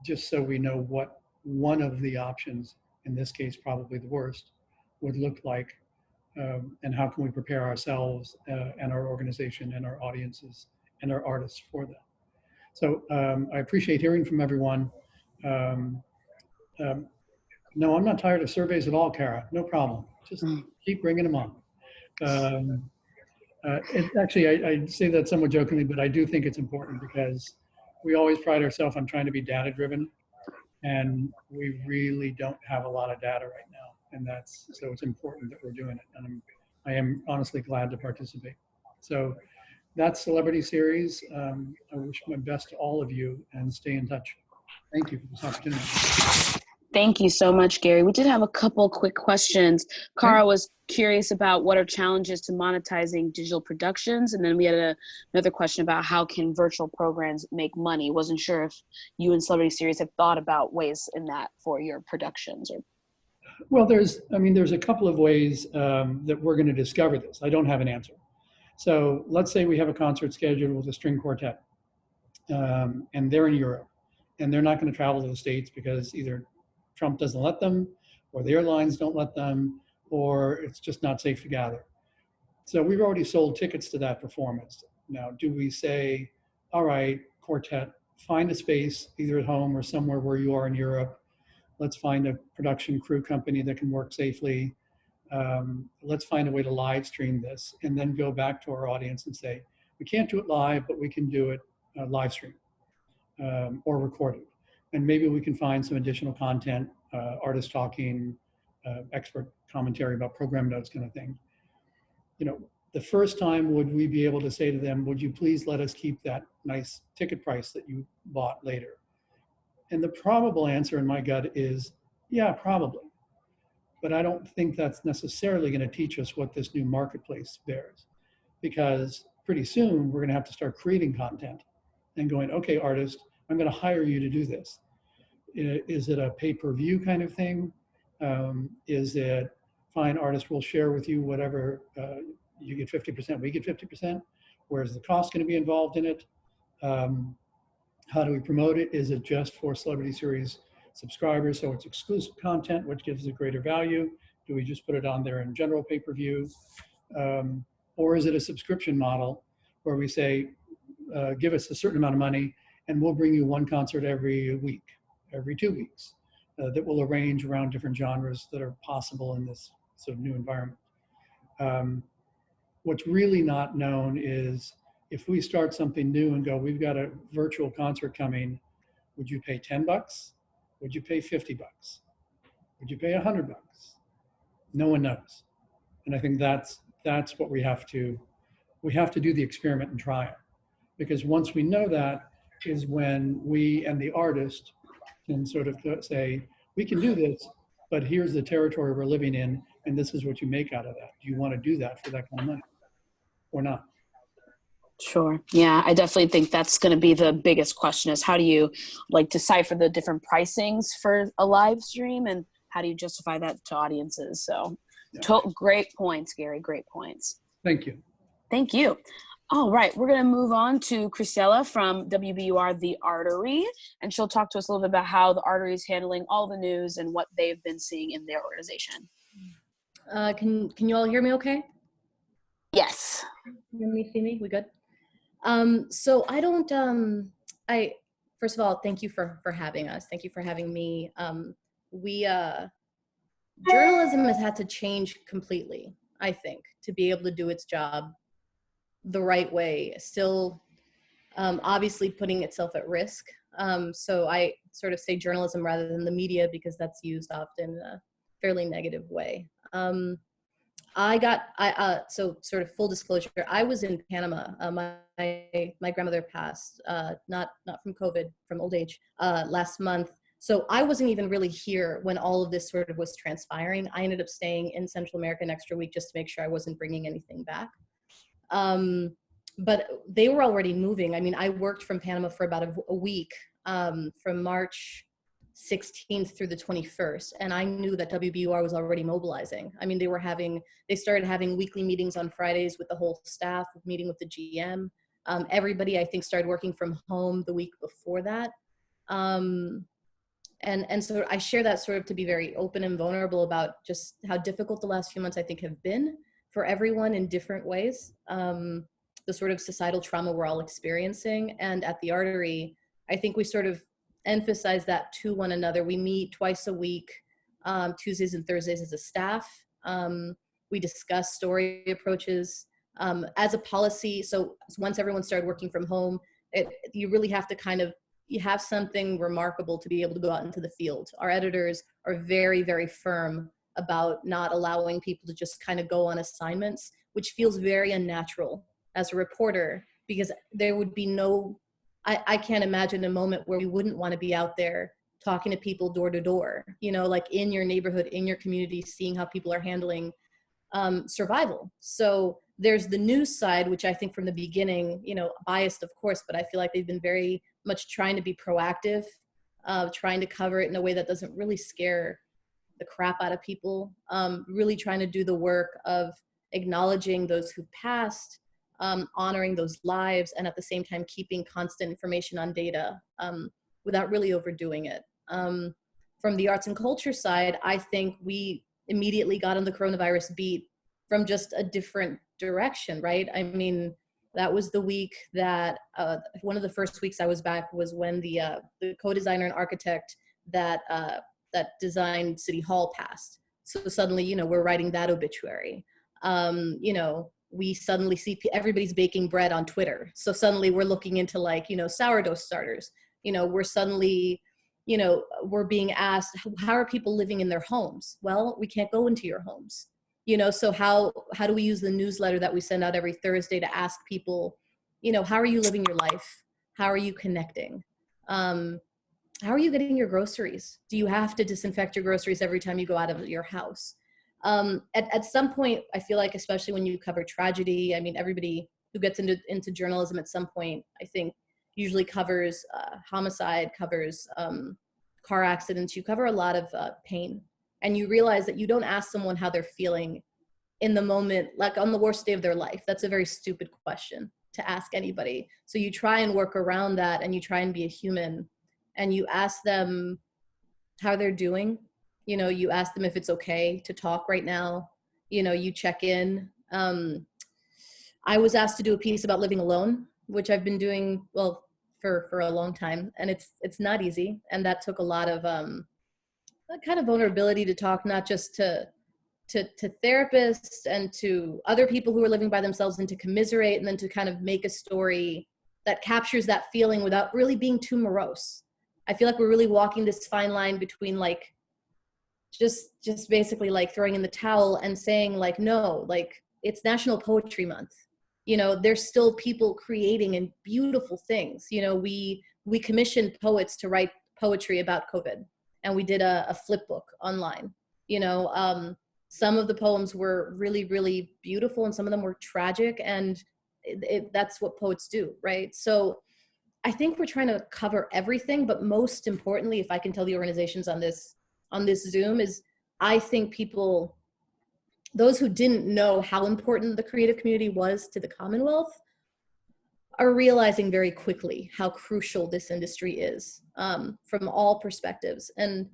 just so we know what one of the options, in this case probably the worst, would look like, and how can we prepare ourselves and our organization and our audiences and our artists for that. So I appreciate hearing from everyone. No, I'm not tired of surveys at all, Kara. No problem. Just keep bringing them on. Actually, I say that somewhat jokingly, but I do think it's important, because we always pride ourselves on trying to be data-driven, and we really don't have a lot of data right now. And so it's important that we're doing it. And I am honestly glad to participate. So that's Celebrity Series. I wish my best to all of you, and stay in touch. Thank you for this opportunity. Thank you so much, Gary. We did have a couple quick questions. Kara was curious about what are challenges to monetizing digital productions, and then we had another question about how can virtual programs make money. Wasn't sure if you and Celebrity Series have thought about ways in that for your productions. Well, there's a couple of ways that we're going to discover this. I don't have an answer. So let's say we have a concert scheduled with a string quartet, and they're in Europe, and they're not going to travel to the States because either Trump doesn't let them, or the airlines don't let them, or it's just not safe to gather. So we've already sold tickets to that performance. Now, do we say, all right, quartet, find a space either at home or somewhere where you are in Europe. Let's find a production crew company that can work safely. Let's find a way to live stream this, and then go back to our audience and say, we can't do it live, but we can do it live stream or recorded. And maybe we can find some additional content, artists talking, expert commentary about program notes, kind of thing. You know, the first time, would we be able to say to them, would you please let us keep that nice ticket price that you bought later? And the probable answer in my gut is, yeah, probably. But I don't think that's necessarily going to teach us what this new marketplace bears, because pretty soon we're going to have to start creating content and going, okay, artist, I'm going to hire you to do this. Is it a pay-per-view kind of thing? Is it fine, artist will share with you whatever, you get 50%, we get 50%? Where's the cost going to be involved in it? How do we promote it? Is it just for Celebrity Series subscribers, so it's exclusive content, which gives it greater value? Do we just put it on there in general pay-per-view? Or is it a subscription model where we say, give us a certain amount of money and we'll bring you one concert every week, every 2 weeks, that will arrange around different genres that are possible in this sort of new environment. What's really not known is if we start something new and go, we've got a virtual concert coming, would you pay 10 bucks? Would you pay 50 bucks? Would you pay 100 bucks? No one knows. And I think that's what we have to do the experiment and try it. Because once we know that is when we and the artist can sort of say, we can do this, but here's the territory we're living in, and this is what you make out of that. Do you want to do that for that kind of money or not? Sure. Yeah, I definitely think that's going to be the biggest question is how do you like decipher the different pricings for a live stream and how do you justify that to audiences? So great points, Gary. Great points. Thank you. Thank you. All right. We're going to move on to Chrisella from WBUR The Artery, and she'll talk to us a little bit about how the Artery is handling all the news and what they've been seeing in their organization. Can you all hear me okay? Yes. Hear me, see me? We good? So I don't, first of all, thank you for having us. Thank you for having me. Journalism has had to change completely, I think, to be able to do its job the right way, still obviously putting itself at risk. So I sort of say journalism rather than the media because that's used often in a fairly negative way. So sort of full disclosure, I was in Panama. My grandmother passed, not from COVID, from old age, last month. So I wasn't even really here when all of this sort of was transpiring. I ended up staying in Central America an extra week just to make sure I wasn't bringing anything back. But they were already moving. I mean, I worked from Panama for about a week, from March 16th through the 21st. And I knew that WBUR was already mobilizing. I mean, they started having weekly meetings on Fridays with the whole staff, meeting with the GM. Everybody, I think, started working from home the week before that. And so I share that sort of to be very open and vulnerable about just how difficult the last few months I think have been for everyone in different ways. The sort of societal trauma we're all experiencing. And at the Artery, I think we sort of emphasize that to one another. We meet twice a week, Tuesdays and Thursdays as a staff. We discuss story approaches as a policy. So once everyone started working from home, you really have to you have something remarkable to be able to go out into the field. Our editors are very, very firm about not allowing people to just kind of go on assignments, which feels very unnatural as a reporter, because there would be I can't imagine a moment where we wouldn't want to be out there talking to people door to door, like in your neighborhood, in your community, seeing how people are handling survival. So there's the news side, which I think from the beginning, biased of course, but I feel like they've been very much trying to be proactive, trying to cover it in a way that doesn't really scare the crap out of people, really trying to do the work of acknowledging those who passed, honoring those lives, and at the same time keeping constant information on data without really overdoing it. From the arts and culture side, I think we immediately got on the coronavirus beat from just a different direction, right? I mean, that was the week that, one of the first weeks I was back was when the co-designer and architect that designed City Hall passed. So suddenly, we're writing that obituary. We suddenly see everybody's baking bread on Twitter. So suddenly we're looking into sourdough starters. We're suddenly, we're being asked, how are people living in their homes? Well, we can't go into your homes. So how do we use the newsletter that we send out every Thursday to ask people, how are you living your life? How are you connecting? How are you getting your groceries? Do you have to disinfect your groceries every time you go out of your house? At some point, I feel like, especially when you cover tragedy, I mean, everybody who gets into journalism at some point, I think, usually covers homicide, covers car accidents, you cover a lot of pain. And you realize that you don't ask someone how they're feeling in the moment, like on the worst day of their life. That's a very stupid question to ask anybody. So you try and work around that, and you try and be a human, and you ask them how they're doing. You know, you ask them if it's okay to talk right now. You know, you check in. I was asked to do a piece about living alone, which I've been doing, well, for a long time, and it's not easy. And that took a lot of that kind of vulnerability to talk, not just to therapists and to other people who are living by themselves, and to commiserate, and then to kind of make a story that captures that feeling without really being too morose. I feel like we're really walking this fine line between like just basically like throwing in the towel and saying like, no, like it's National Poetry Month. You know, there's still people creating and beautiful things. You know, we commissioned poets to write poetry about COVID, and we did a flip book online. You know, some of the poems were really, really beautiful, and some of them were tragic, and that's what poets do, right? So I think we're trying to cover everything, but most importantly, if I can tell the organizations on this Zoom, is I think people, those who didn't know how important the creative community was to the Commonwealth, are realizing very quickly how crucial this industry is, from all perspectives, and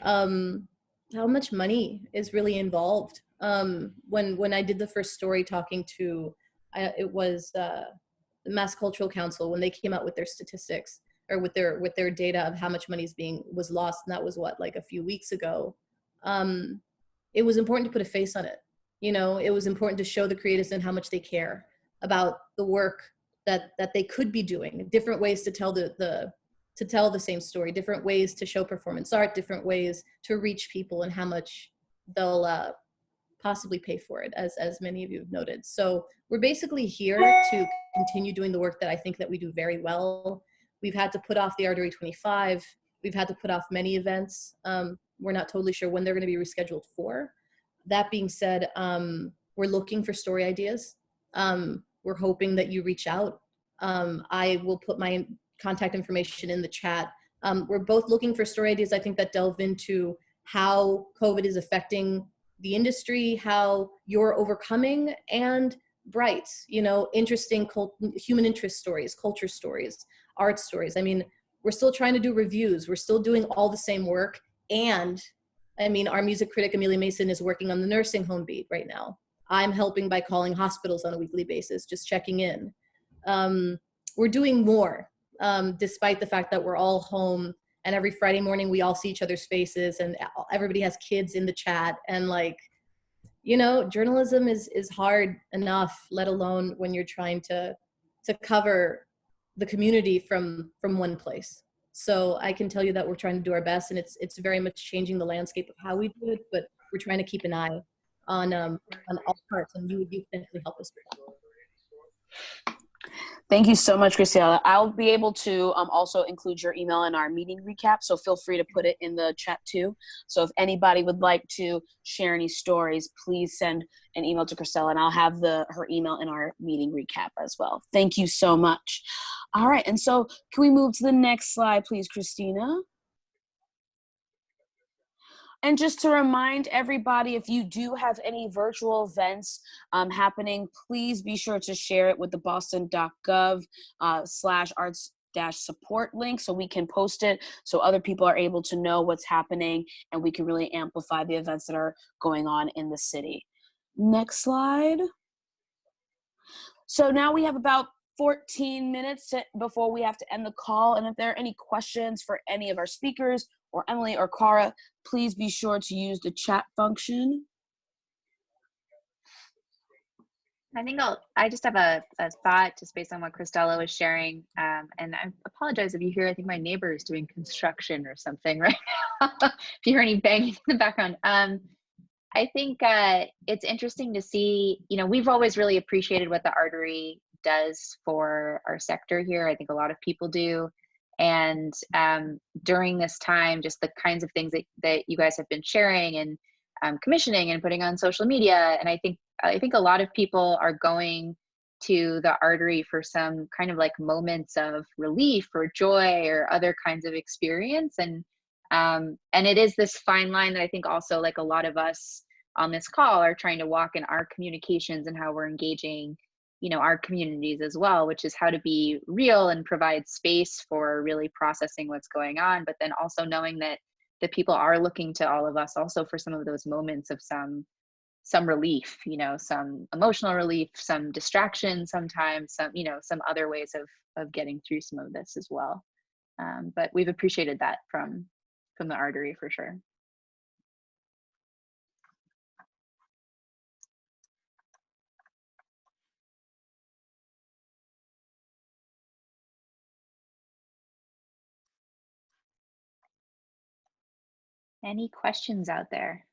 how much money is really involved. When I did the first story talking to, it was the Mass Cultural Council, when they came out with their statistics, or with their data of how much money was lost, and that was what, like a few weeks ago. It was important to put a face on it. You know, it was important to show the creatives and how much they care about the work that they could be doing, different ways to tell the same story, different ways to show performance art, different ways to reach people, and how much they'll possibly pay for it, as many of you have noted. So we're basically here to continue doing the work that I think that we do very well. We've had to put off the Artery 25. We've had to put off many events. We're not totally sure when they're going to be rescheduled for. That being said, we're looking for story ideas. We're hoping that you reach out. I will put my contact information in the chat. We're both looking for story ideas, I think, that delve into how COVID is affecting the industry, how you're overcoming, and bright, you know, interesting human interest stories, culture stories, art stories. I mean, we're still trying to do reviews. We're still doing all the same work. And I mean, our music critic, Amelia Mason, is working on the nursing home beat right now. I'm helping by calling hospitals on a weekly basis, just checking in. We're doing more, despite the fact that we're all home, and every Friday morning we all see each other's faces, and everybody has kids in the chat. And like, you know, journalism is hard enough, let alone when you're trying to cover the community from one place. So I can tell you that we're trying to do our best, and it's very much changing the landscape of how we do it, but we're trying to keep an eye on all parts, and you can definitely help us with that. Thank you so much, Graciela. I'll be able to also include your email in our meeting recap, so feel free to put it in the chat too. So if anybody would like to share any stories, please send an email to Graciela, and I'll have her email in our meeting recap as well. Thank you so much. All right, and so can we move to the next slide, please, Christina? And just to remind everybody, if you do have any virtual events happening, please be sure to share it with the boston.gov /arts-support link, so we can post it so other people are able to know what's happening, and we can really amplify the events that are going on in the city. Next slide. So now we have about 14 minutes before we have to end the call. And if there are any questions for any of our speakers, or Emily or Cara, please be sure to use the chat function. I think I just have a thought just based on what Christella was sharing. And I apologize if you hear, I think my neighbor is doing construction or something right now. If you hear any banging in the background. I think it's interesting to see, you know, we've always really appreciated what the Artery does for our sector here. I think a lot of people do. And during this time, just the kinds of things that you guys have been sharing and commissioning and putting on social media. And I think a lot of people are going to the Artery for some kind of like moments of relief or joy or other kinds of experience. And And it is this fine line that I think also like a lot of us on this call are trying to walk in our communications and how we're engaging, you know, our communities as well, which is how to be real and provide space for really processing what's going on, but then also knowing that the people are looking to all of us also for some of those moments of some relief, you know, some emotional relief, some distraction sometimes, some, you know, some other ways of getting through some of this as well. But we've appreciated that from the artery for sure. Any questions out there?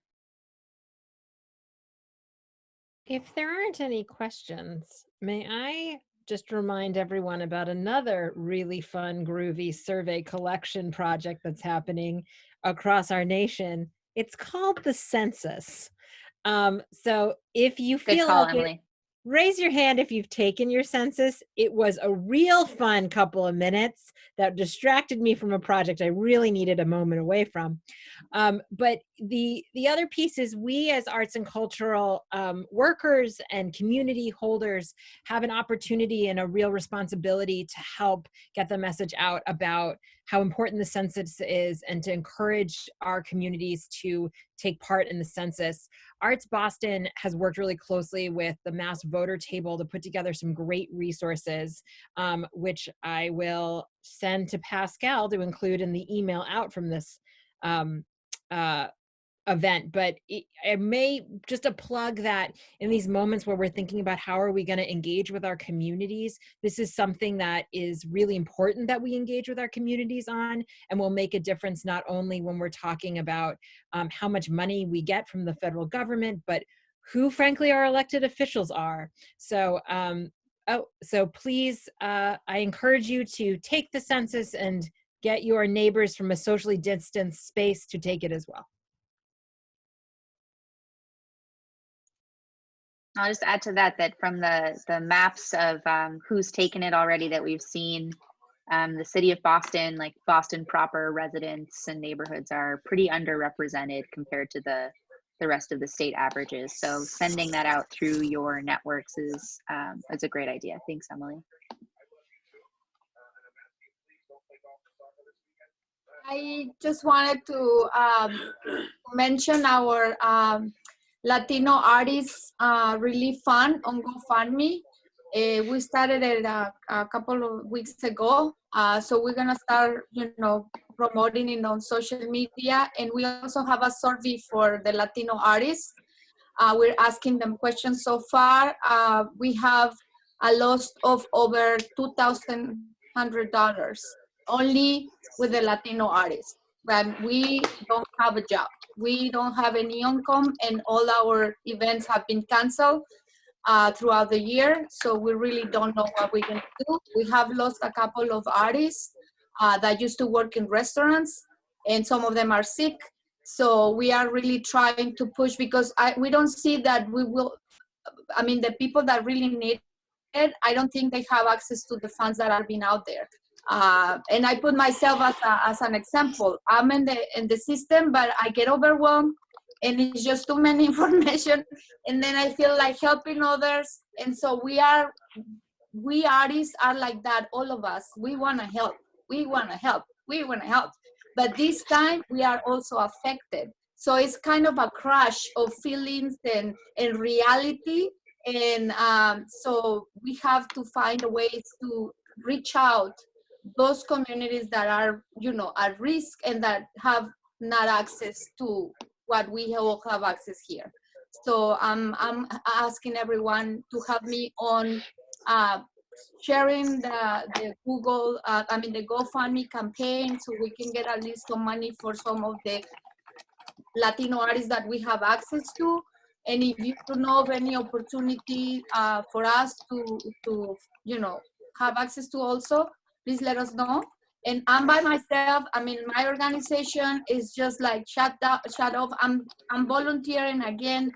If there aren't any questions, may I just remind everyone about another really fun, groovy survey collection project that's happening across our nation. It's called the Census. So if you Good feel call, like it, Emily. raise your hand if you've taken your census. It was a real fun couple of minutes that distracted me from a project I really needed a moment away from. But the other piece is we as arts and cultural workers and community holders have an opportunity and a real responsibility to help get the message out about how important the census is and to encourage our communities to take part in the census. Arts Boston has worked really closely with the Mass Voter Table to put together some great resources, which I will send to Pascal to include in the email out from this event. But I may just a plug that in these moments where we're thinking about how are we going to engage with our communities, this is something that is really important that we engage with our communities on, and will make a difference not only when we're talking about how much money we get from the federal government, but who frankly our elected officials are. So so please, I encourage you to take the census and get your neighbors from a socially distanced space to take it as well. I'll just add to that from the maps of who's taken it already that we've seen, the city of Boston, like Boston proper residents and neighborhoods are pretty underrepresented compared to the rest of the state averages. So sending that out through your networks is a great idea. Thanks, Emily. I just wanted to mention our Latino Artists Relief Fund on GoFundMe. We started it a couple of weeks ago. So we're gonna start, you know, promoting it on social media. And we also have a survey for the Latino artists. We're asking them questions so far. We have a loss of over $2,100 only with the Latino artists. But we don't have a job. We don't have any income, and all our events have been canceled throughout the year. So we really don't know what we're gonna do. We have lost a couple of artists that used to work in restaurants, and some of them are sick. So we are really trying to push, because we don't see that we will, I mean, the people that really need it, I don't think they have access to the funds that are being out there. And I put myself as an example. I'm in the system, but I get overwhelmed, and it's just too many information. And then I feel like helping others. And so we artists are like that, all of us. We want to help. We want to help. We want to help. But this time we are also affected. So it's kind of a crash of feelings and reality. And so we have to find ways to reach out those communities that are, you know, at risk and that have not access to what we all have access here. So I'm asking everyone to help me on sharing the Google, the GoFundMe campaign, so we can get at least some money for some of the Latino artists that we have access to. And if you know of any opportunity for us to you know, have access to also, please let us know. And I'm by myself. I mean, my organization is just like shut off. I'm volunteering again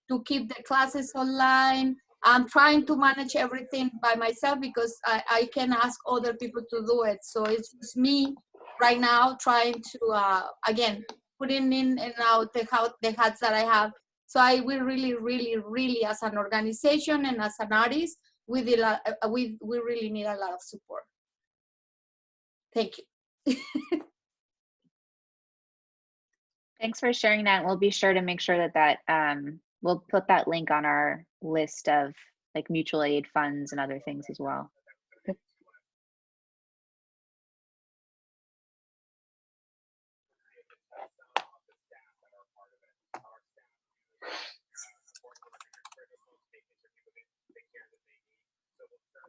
to keep the classes online. I'm trying to manage everything by myself because I can ask other people to do it. So it's just me right now trying to, again, putting in and out the hats that I have. So we really, as an organization and as an artist, we really need a lot of support. Thank you. Thanks for sharing that. We'll be sure to make sure that we'll put that link on our list of like mutual aid funds and other things as well.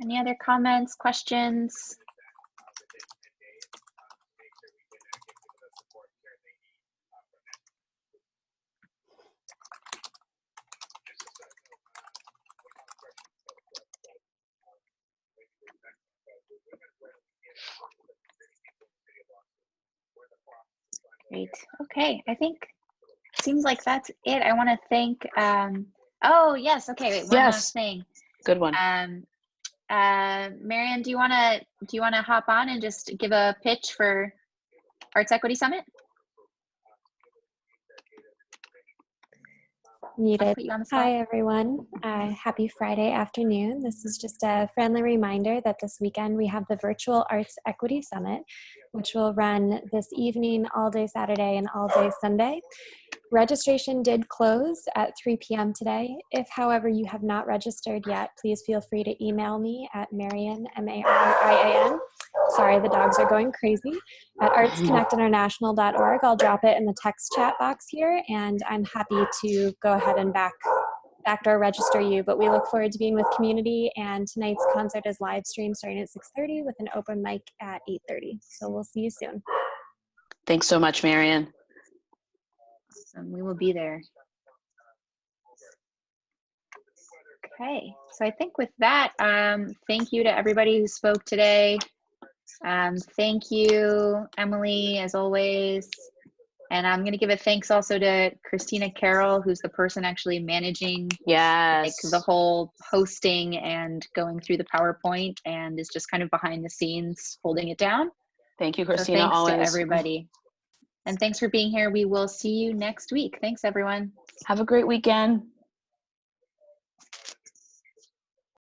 Any other comments, questions? Great. Okay, I think seems like that's it. I want to thank. Oh yes. Okay. Wait. One last thing. Good one. Marianne, do you want to hop on and just give a pitch for Arts Equity Summit? Muted. Hi, everyone. Happy Friday afternoon. This is just a friendly reminder that this weekend we have the Virtual Arts Equity Summit, which will run this evening, all day Saturday and all day Sunday. Registration did close at 3 p.m. today. If, however, you have not registered yet, please feel free to email me at Marian, M-A-R-I-A-N. Sorry, the dogs are going crazy. At artsconnectinternational.org. I'll drop it in the text chat box here, and I'm happy to go ahead and backdoor register you. But we look forward to being with community, and tonight's concert is live stream starting at 6:30 with an open mic at 8:30. So we'll see you soon. Thanks so much, Marian. Awesome. We will be there. Okay, so I think with that, thank you to everybody who spoke today. Thank you, Emily, as always. And I'm going to give a thanks also to Christina Carroll, who's the person actually managing like the whole hosting and going through the PowerPoint, and is just kind of behind the scenes holding it down. Thank you, Christina. So thanks always. to everybody. And thanks for being here. We will see you next week. Thanks, everyone. Have a great weekend.